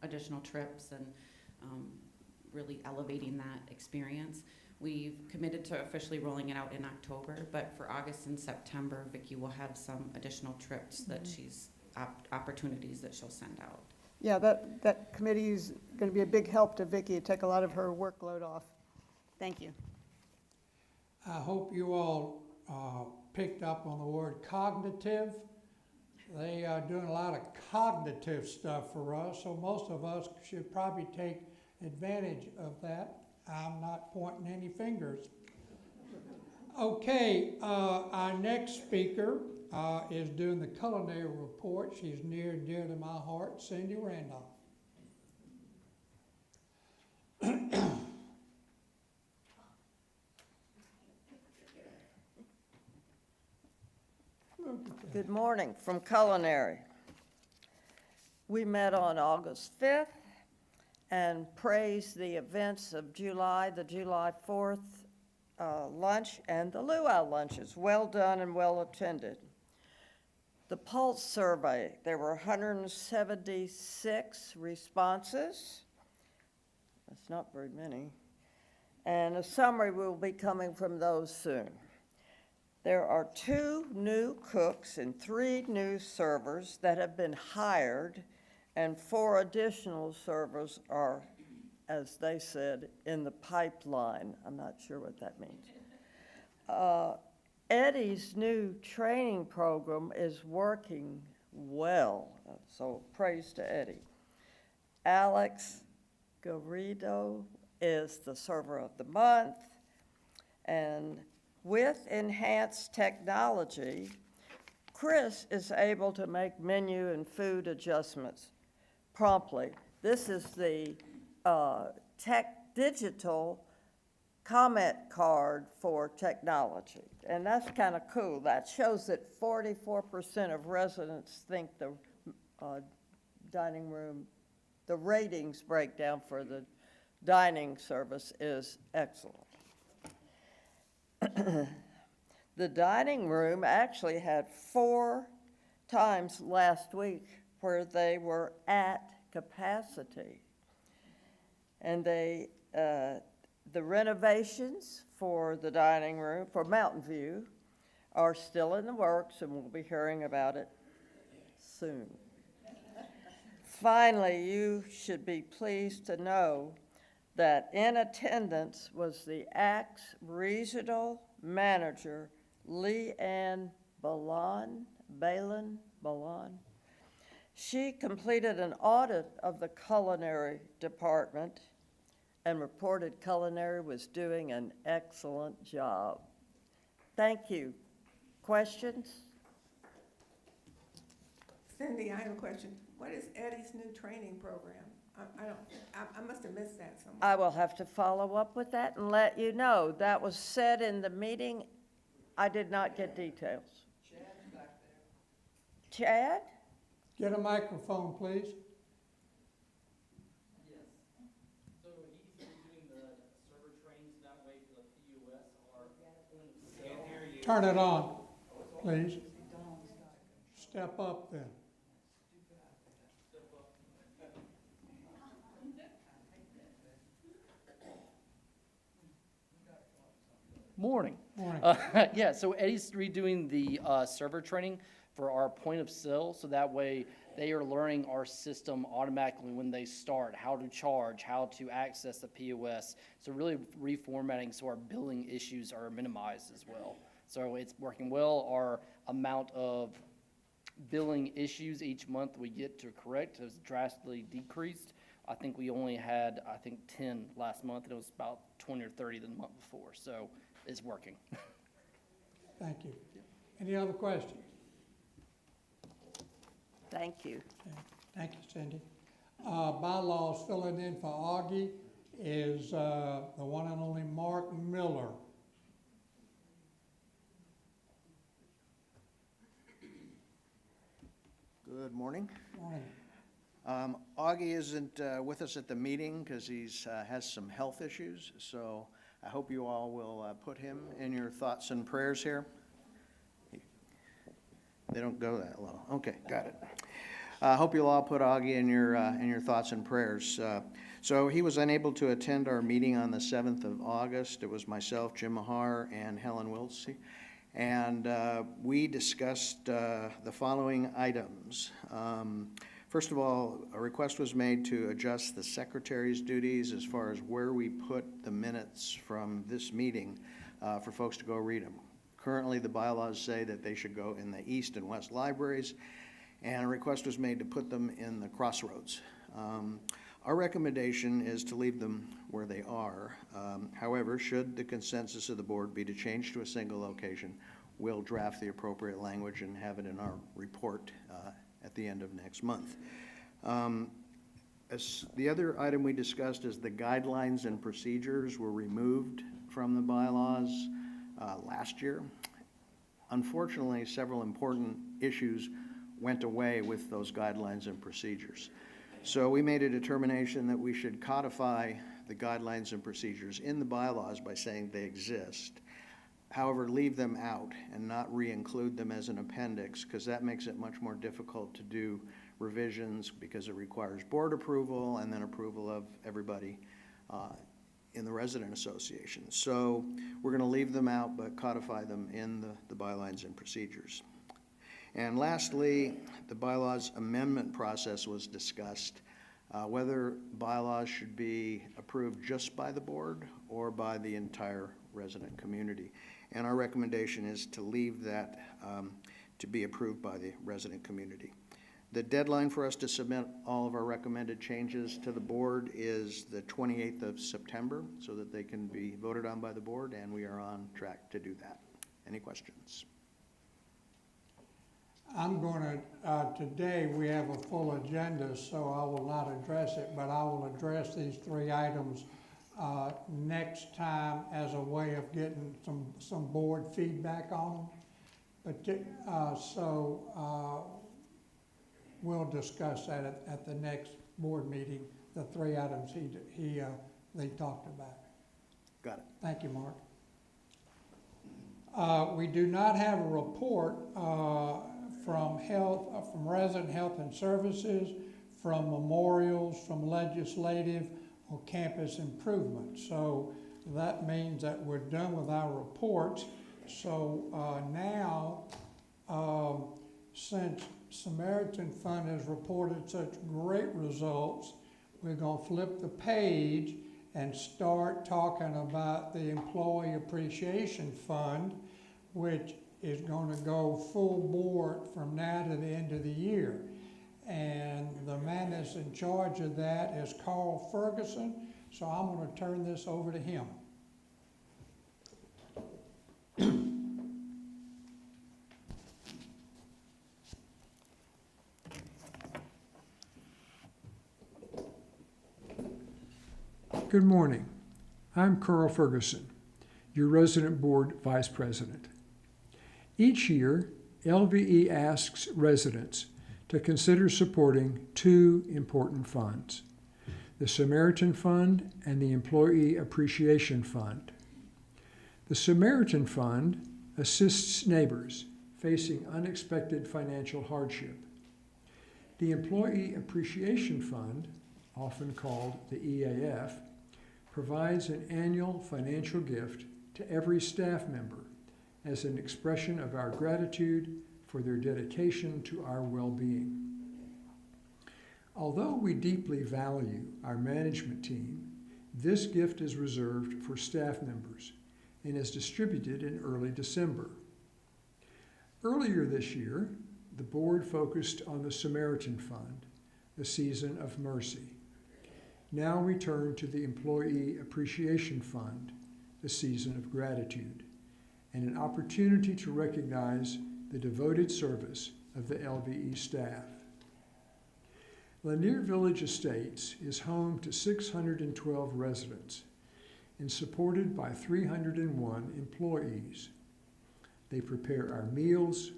additional trips and really elevating that experience. We've committed to officially rolling it out in October, but for August and September, Vicki will have some additional trips that she's, opportunities that she'll send out. Yeah, that committee is going to be a big help to Vicki, take a lot of her workload off. Thank you. I hope you all picked up on the word cognitive. They are doing a lot of cognitive stuff for us, so most of us should probably take advantage of that. I'm not pointing any fingers. Okay, our next speaker is doing the culinary report. She's near and dear to my heart, Cindy Randolph. Good morning from Culinary. We met on August 5th and praised the events of July, the July 4th lunch and the luau lunches. Well done and well attended. The Pulse survey, there were 176 responses. That's not very many. And a summary will be coming from those soon. There are 2 new cooks and 3 new servers that have been hired, and 4 additional servers are, as they said, in the pipeline. I'm not sure what that means. Eddie's new training program is working well, so praise to Eddie. Alex Garrido is the server of the month, and with enhanced technology, Chris is able to make menu and food adjustments promptly. This is the digital comment card for technology, and that's kind of cool. That shows that 44% of residents think the dining room, the ratings breakdown for the dining service is excellent. The dining room actually had 4 times last week where they were at capacity. And the renovations for the dining room for Mountain View are still in the works, and we'll be hearing about it soon. Finally, you should be pleased to know that in attendance was the ACTS Regional Manager, Leanne Balon. She completed an audit of the culinary department and reported culinary was doing an excellent job. Thank you. Questions? Cindy, I have a question. What is Eddie's new training program? I must have missed that somewhere. I will have to follow up with that and let you know. That was said in the meeting. I did not get details. Chad's back there. Chad? Get a microphone, please. Yes. So he's doing the server trainings that way for the PUS or can't hear you. Turn it on, please. Step up then. Morning. Morning. Yeah, so Eddie's redoing the server training for our point of sale, so that way they are learning our system automatically when they start, how to charge, how to access the POS. So really reformatting so our billing issues are minimized as well. So it's working well. Our amount of billing issues each month we get to correct has drastically decreased. I think we only had, 10 last month, and it was about 20 or 30 the month before, so it's working. Thank you. Any other questions? Thank you. Okay. Thank you, Cindy. Bylaws filling in for Augie is the one and only Mark Miller. Good morning. Morning. Augie isn't with us at the meeting because he's has some health issues, so I hope you all will put him in your thoughts and prayers here. They don't go that low. Okay, got it. I hope you'll all put Augie in your thoughts and prayers. So he was unable to attend our meeting on the 7th of August. It was myself, Jim Mahar, and Helen Wiltsey. And we discussed the following items. First of all, a request was made to adjust the secretary's duties as far as where we put the minutes from this meeting for folks to go read them. Currently, the bylaws say that they should go in the east and west libraries, and a request was made to put them in the crossroads. Our recommendation is to leave them where they are. However, should the consensus of the board be to change to a single location, we'll draft the appropriate language and have it in our report at the end of next month. As the other item we discussed is the guidelines and procedures were removed from the bylaws last year. Unfortunately, several important issues went away with those guidelines and procedures. So we made a determination that we should codify the guidelines and procedures in the bylaws by saying they exist. However, leave them out and not re-include them as an appendix, because that makes it much more difficult to do revisions because it requires board approval and then approval of everybody in the resident association. So we're going to leave them out but codify them in the bylaws and procedures. And lastly, the bylaws amendment process was discussed, whether bylaws should be approved just by the board or by the entire resident community. And our recommendation is to leave that to be approved by the resident community. The deadline for us to submit all of our recommended changes to the board is the 28th of September so that they can be voted on by the board, and we are on track to do that. Any questions? I'm going to, today we have a full agenda, so I will not address it, but I will address these three items next time as a way of getting some board feedback on them. But we'll discuss that at the next board meeting, the three items they talked about. Got it. Thank you, Mark. We do not have a report from resident health and services, from memorials, from legislative or campus improvement. So that means that we're done with our reports. So now, since Samaritan Fund has reported such great results, we're going to flip the page and start talking about the Employee Appreciation Fund, which is going to go full board from now to the end of the year. And the man that's in charge of that is Carl Ferguson, so I'm going to turn this over to him. Good morning. I'm Carl Ferguson, your resident board vice president. Each year, LVE asks residents to consider supporting two important funds, the Samaritan Fund and the Employee Appreciation Fund. The Samaritan Fund assists neighbors facing unexpected financial hardship. The Employee Appreciation Fund, often called the EAF, provides an annual financial gift to every staff member as an expression of our gratitude for their dedication to our well-being. Although we deeply value our management team, this gift is reserved for staff members and is distributed in early December. Earlier this year, the board focused on the Samaritan Fund, the Season of Mercy. Now we turn to the Employee Appreciation Fund, the season of gratitude, and an opportunity to recognize the devoted service of the LVE staff. Lanier Village Estates is home to 612 residents and supported by 301 employees. They prepare our meals,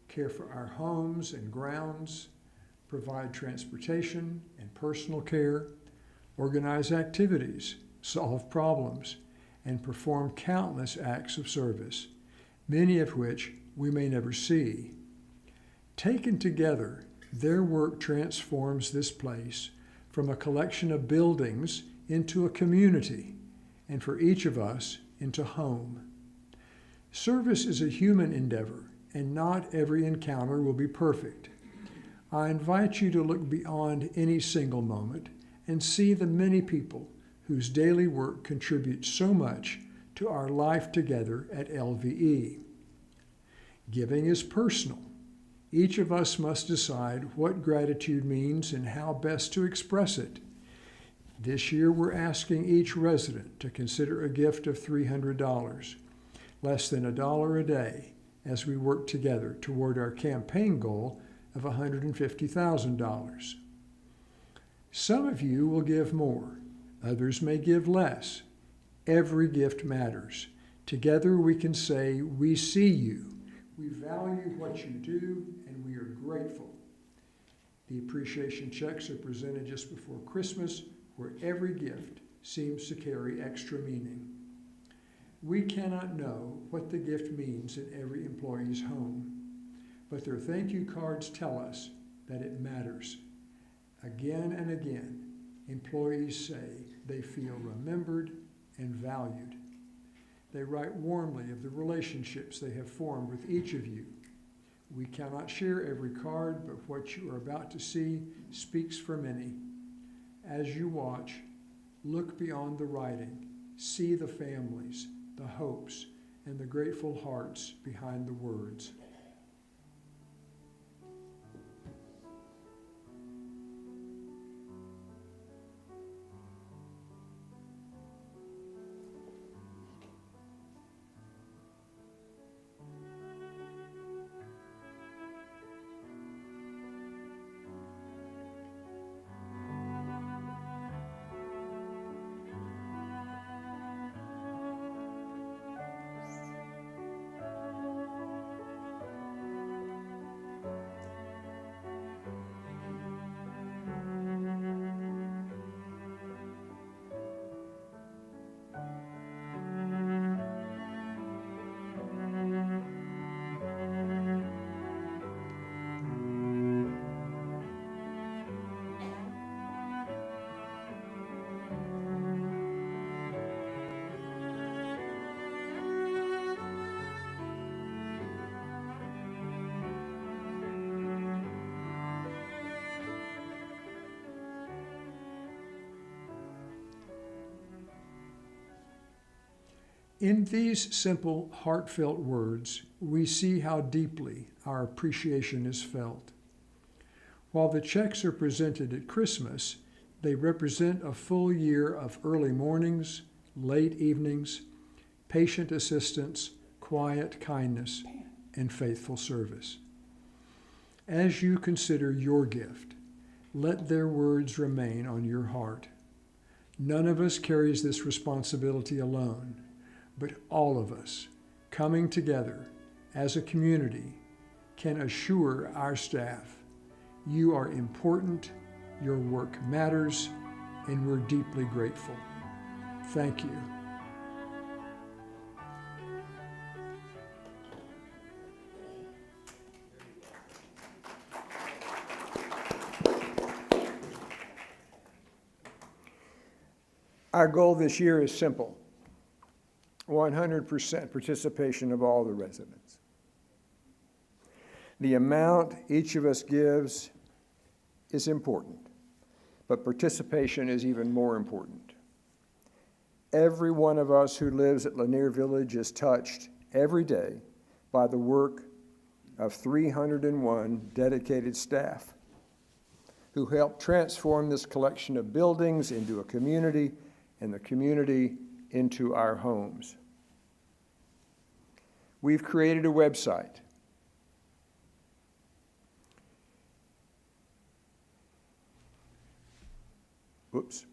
care for our homes and grounds, provide transportation and personal care, organize activities, solve problems, and perform countless acts of service, many of which we may never see. Taken together, their work transforms this place from a collection of buildings into a community, and for each of us into home. Service is a human endeavor, and not every encounter will be perfect. I invite you to look beyond any single moment and see the many people whose daily work contributes so much to our life together at LVE. Giving is personal. Each of us must decide what gratitude means and how best to express it. This year, we're asking each resident to consider a gift of $300, less than $1 a day, as we work together toward our campaign goal of $150,000. Some of you will give more. Others may give less. Every gift matters. Together we can say, we see you. We value what you do, and we are grateful. The appreciation checks are presented just before Christmas, where every gift seems to carry extra meaning. We cannot know what the gift means in every employee's home, but their thank you cards tell us that it matters. Again and again, employees say they feel remembered and valued. They write warmly of the relationships they have formed with each of you. We cannot share every card, but what you are about to see speaks for many. As you watch, look beyond the writing, see the families, the hopes, and the grateful hearts behind the words. In these simple, heartfelt words, we see how deeply our appreciation is felt. While the checks are presented at Christmas, they represent a full year of early mornings, late evenings, patient assistance, quiet kindness, and faithful service. As you consider your gift, let their words remain on your heart. None of us carries this responsibility alone, but all of us, coming together as a community, can assure our staff, you are important, your work matters, and we're deeply grateful. Thank you. Our goal this year is simple: 100% participation of all the residents. The amount each of us gives is important, but participation is even more important. Every one of us who lives at Lanier Village is touched every day by the work of 301 dedicated staff. who helped transform this collection of buildings into a community and the community into our homes. We've created a website. Whoops.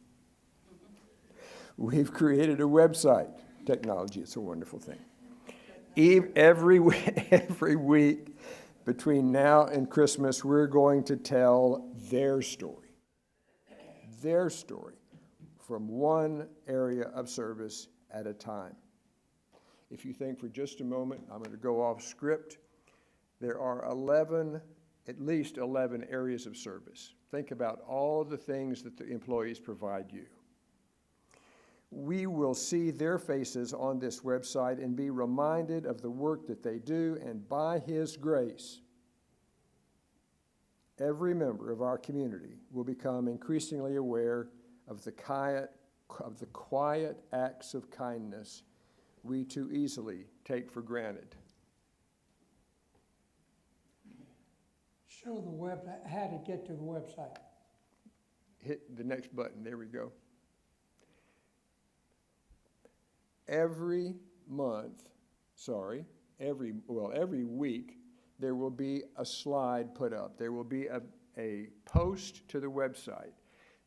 We've created a website. Technology, it's a wonderful thing. Every week between now and Christmas, we're going to tell their story from one area of service at a time. If you think for just a moment, I'm going to go off script. There are at least 11 areas of service. Think about all of the things that the employees provide you. We will see their faces on this website and be reminded of the work that they do, and by His grace, every member of our community will become increasingly aware of the quiet acts of kindness we too easily take for granted. Show how to get to the website. Hit the next button, there we go. Every week, there will be a slide put up. There will be a post to the website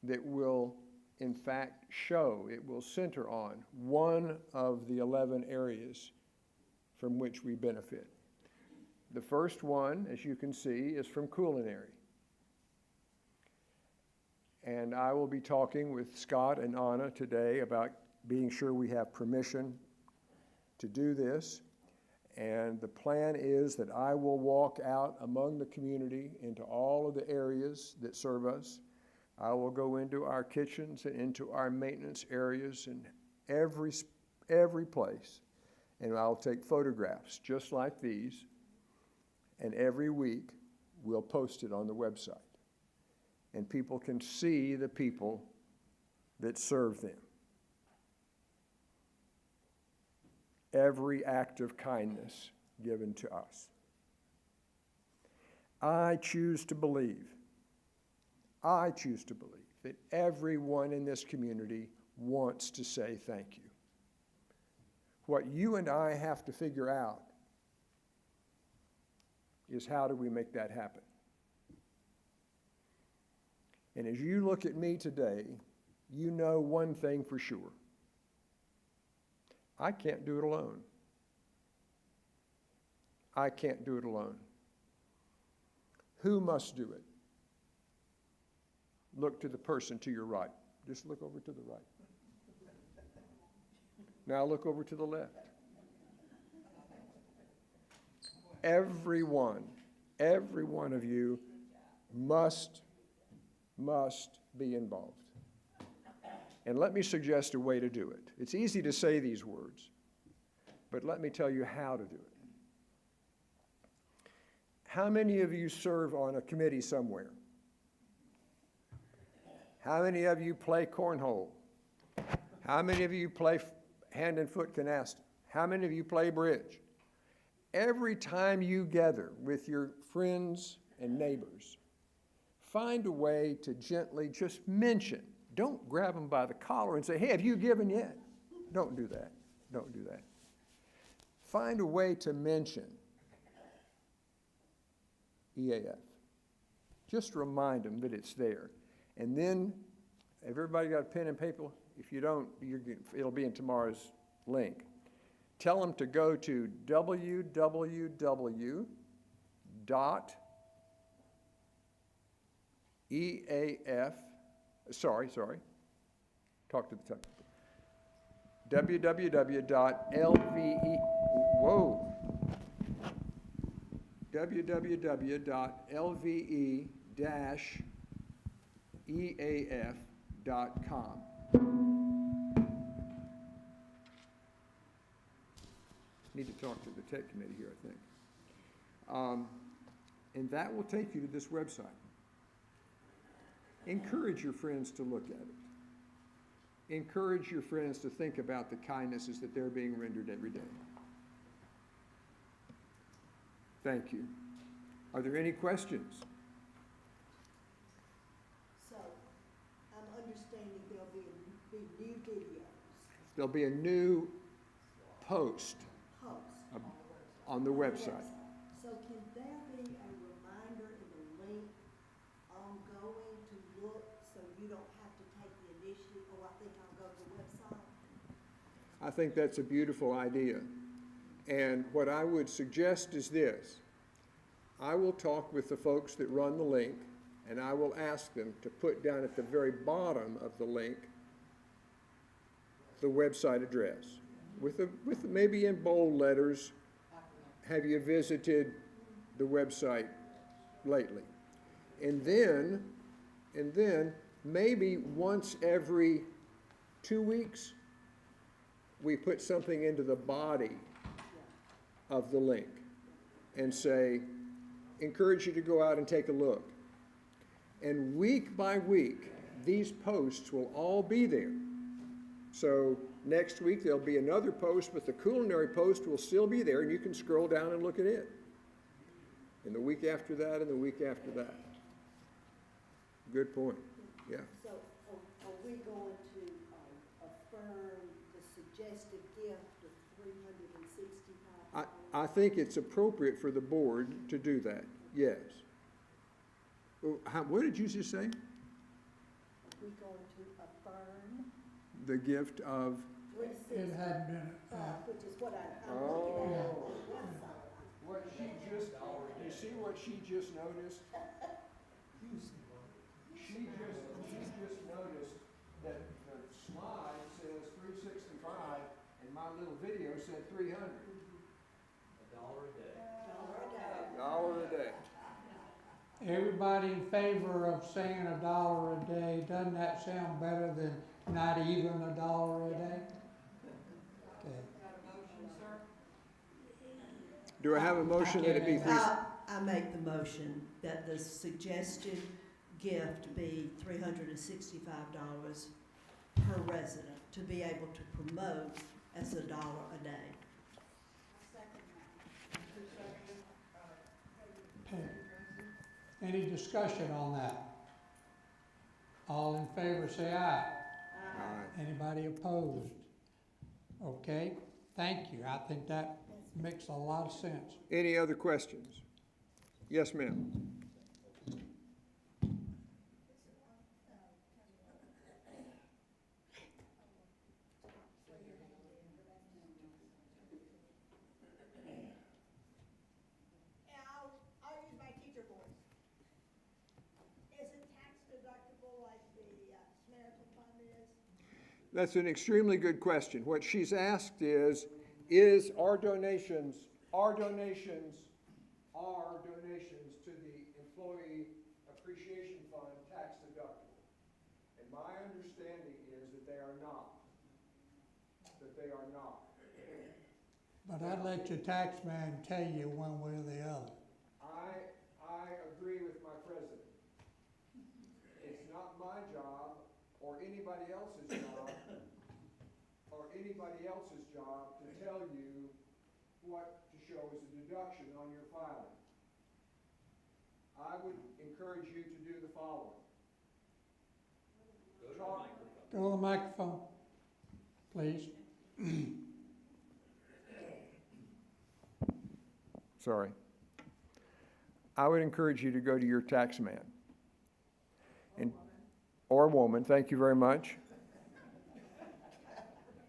that will, in fact, it will center on one of the 11 areas from which we benefit. The first one, as you can see, is from culinary. And I will be talking with Scott and Anna today about being sure we have permission to do this. And the plan is that I will walk out among the community into all of the areas that serve us. I will go into our kitchens and into our maintenance areas and every place. And I'll take photographs just like these. And every week, we'll post it on the website. And people can see the people that serve them. Every act of kindness given to us. I choose to believe that everyone in this community wants to say thank you. What you and I have to figure out is how do we make that happen? And as you look at me today, you know one thing for sure. I can't do it alone. I can't do it alone. Who must do it? Look to the person to your right. Just look over to the right. Now look over to the left. Every one of you must be involved. And let me suggest a way to do it. It's easy to say these words, but let me tell you how to do it. How many of you serve on a committee somewhere? How many of you play cornhole? How many of you play hand and foot canasta? How many of you play bridge? Every time you gather with your friends and neighbors, find a way to gently just mention. Don't grab them by the collar and say, hey, have you given yet? Don't do that. Don't do that. Find a way to mention EAF. Just remind them that it's there. And then, everybody got a pen and paper? If you don't, it'll be in tomorrow's link. Tell them to go to www.EAF, talk to the technical. www.lve-eaf.com. Need to talk to the tech committee here, I think. And that will take you to this website. Encourage your friends to look at it. Encourage your friends to think about the kindnesses that they're being rendered every day. Thank you. Are there any questions? There'll be a new post Post. on the website. So can there be a reminder in the link ongoing to look so you don't have to take the initiative, oh, I think I'll go to the website? I think that's a beautiful idea. And what I would suggest is this. I will talk with the folks that run the link, and I will ask them to put down at the very bottom of the link the website address, with maybe in bold letters, have you visited the website lately? And then maybe once every 2 weeks, we put something into the body of the link and say, encourage you to go out and take a look. And week by week, these posts will all be there. So next week, there'll be another post, but the culinary post will still be there, and you can scroll down and look at it. And the week after that, and the week after that. Good point, yeah. So are we going to affirm the suggested gift of $365? I think it's appropriate for the board to do that, yes. What did you just say? Are we going to affirm? The gift of? It had been. Which is what I'm looking at on the website. What she just, you see what she just noticed? She just noticed that the slide says 365 and my little video said 300. $1 a day. Everybody in favor of saying $1 a day, doesn't that sound better than not even $1 a day? Okay. Do I have a motion that it be three? I make the motion that the suggested gift be $365 per resident to be able to promote as $1 a day. Okay. Any discussion on that? All in favor say aye. Aye. Anybody opposed? Okay, thank you. I think that makes a lot of sense. Any other questions? Yes, ma'am. I'll use my teacher voice. Is it tax deductible like the Samaritan Fund is? That's an extremely good question. What she's asked is our donations to the Employee Appreciation Fund tax deductible? And my understanding is that they are not. But I'd let your tax man tell you one way or the other. I agree with my president. It's not my job or anybody else's job to tell you what to show as a deduction on your filing. I would encourage you to do the following. Go to the microphone, please. Sorry. I would encourage you to go to your tax man. Or woman, thank you very much.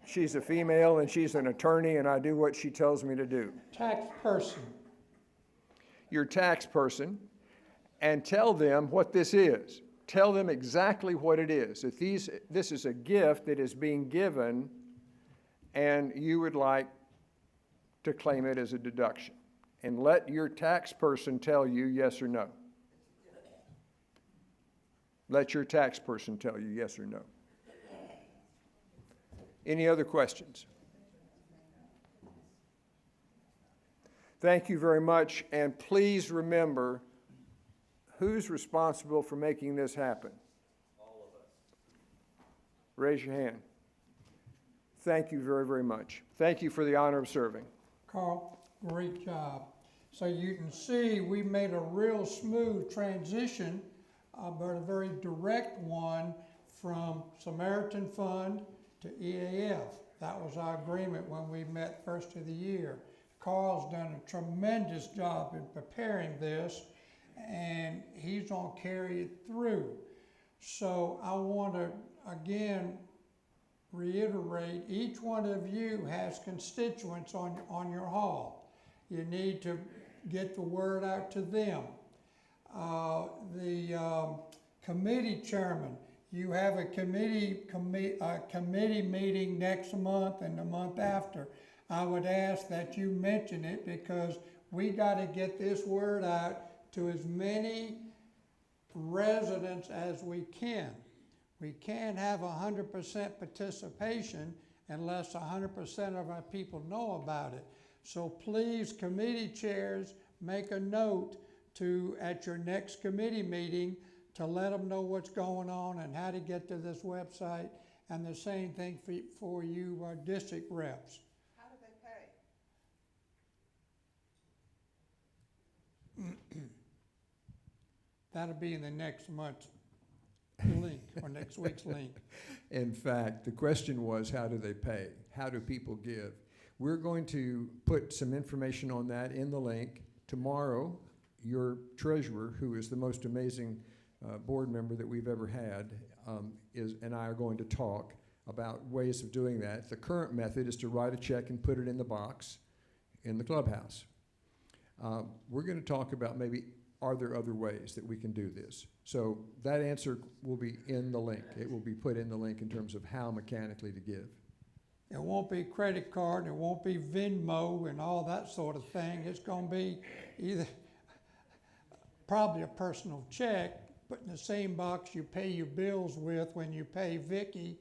She's a female and she's an attorney and I do what she tells me to do. Tax person. Your tax person, and tell them what this is. Tell them exactly what it is. If this is a gift that is being given and you would like to claim it as a deduction. And let your tax person tell you yes or no. Let your tax person tell you yes or no. Any other questions? Thank you very much, and please remember, who's responsible for making this happen? All of us. Raise your hand. Thank you very, very much. Thank you for the honor of serving. Carl, great job. So you can see we made a real smooth transition, but a very direct one from Samaritan Fund to EAF. That was our agreement when we met first of the year. Carl's done a tremendous job in preparing this, and he's gonna carry it through. So I want to, again, reiterate, each one of you has constituents on your hall. You need to get the word out to them. The committee chairman, you have a committee meeting next month and the month after. I would ask that you mention it because we got to get this word out to as many residents as we can. We can't have 100% participation unless 100% of our people know about it. So please, committee chairs, make a note to, at your next committee meeting, to let them know what's going on and how to get to this website, and the same thing for you district reps. How do they pay? That'll be in the next month's link, or next week's link. In fact, the question was, how do they pay? How do people give? We're going to put some information on that in the link. Tomorrow, your treasurer, who is the most amazing board member that we've ever had, and I are going to talk about ways of doing that. The current method is to write a check and put it in the box in the clubhouse. We're going to talk about maybe, are there other ways that we can do this? So that answer will be in the link. It will be put in the link in terms of how mechanically to give. It won't be credit card, it won't be Venmo and all that sort of thing. It's going to be either probably a personal check, but in the same box you pay your bills with when you pay Vicki,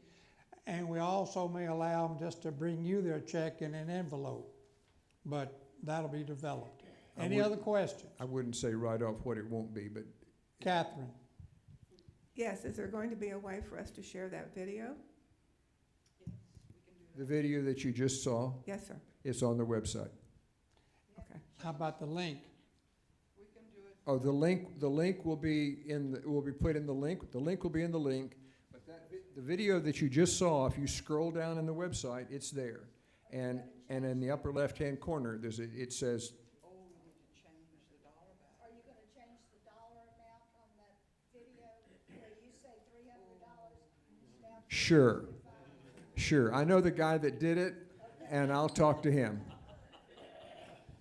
and we also may allow them just to bring you their check in an envelope, but that'll be developed. Any other questions? I wouldn't say right off what it won't be, but Catherine? Yes, is there going to be a way for us to share that video? the video that you just saw, Yes, sir. it's on the website. Okay. How about the link? Oh, the link will be will be put in the link. The link will be in the link. But the video that you just saw, if you scroll down in the website, it's there. And in the upper left-hand corner, it says. Are you gonna change the dollar amount on that video where you say $300? Sure. I know the guy that did it, and I'll talk to him.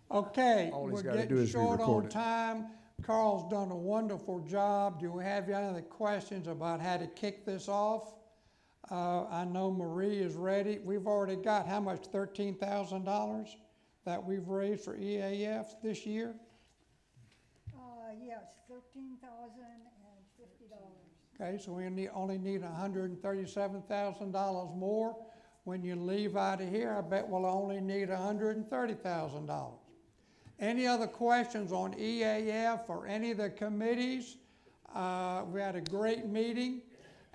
Okay, All we're he's got to do getting is short re-record on it. time. Carl's done a wonderful job. Do we have any other questions about how to kick this off? I know Marie is ready. We've already got how much, $13,000 that we've raised for EAF this year? Yes, $13,050. Okay, so we only need $137,000 more. When you leave out of here, I bet we'll only need $130,000. Any other questions on EAF or any of the committees? We had a great meeting,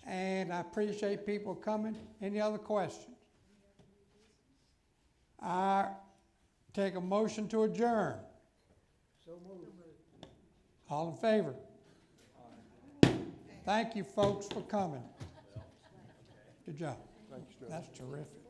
and I appreciate people coming. Any other questions? I take a motion to adjourn. So moved. All in favor? Thank you, folks, for coming. Good job. That's terrific.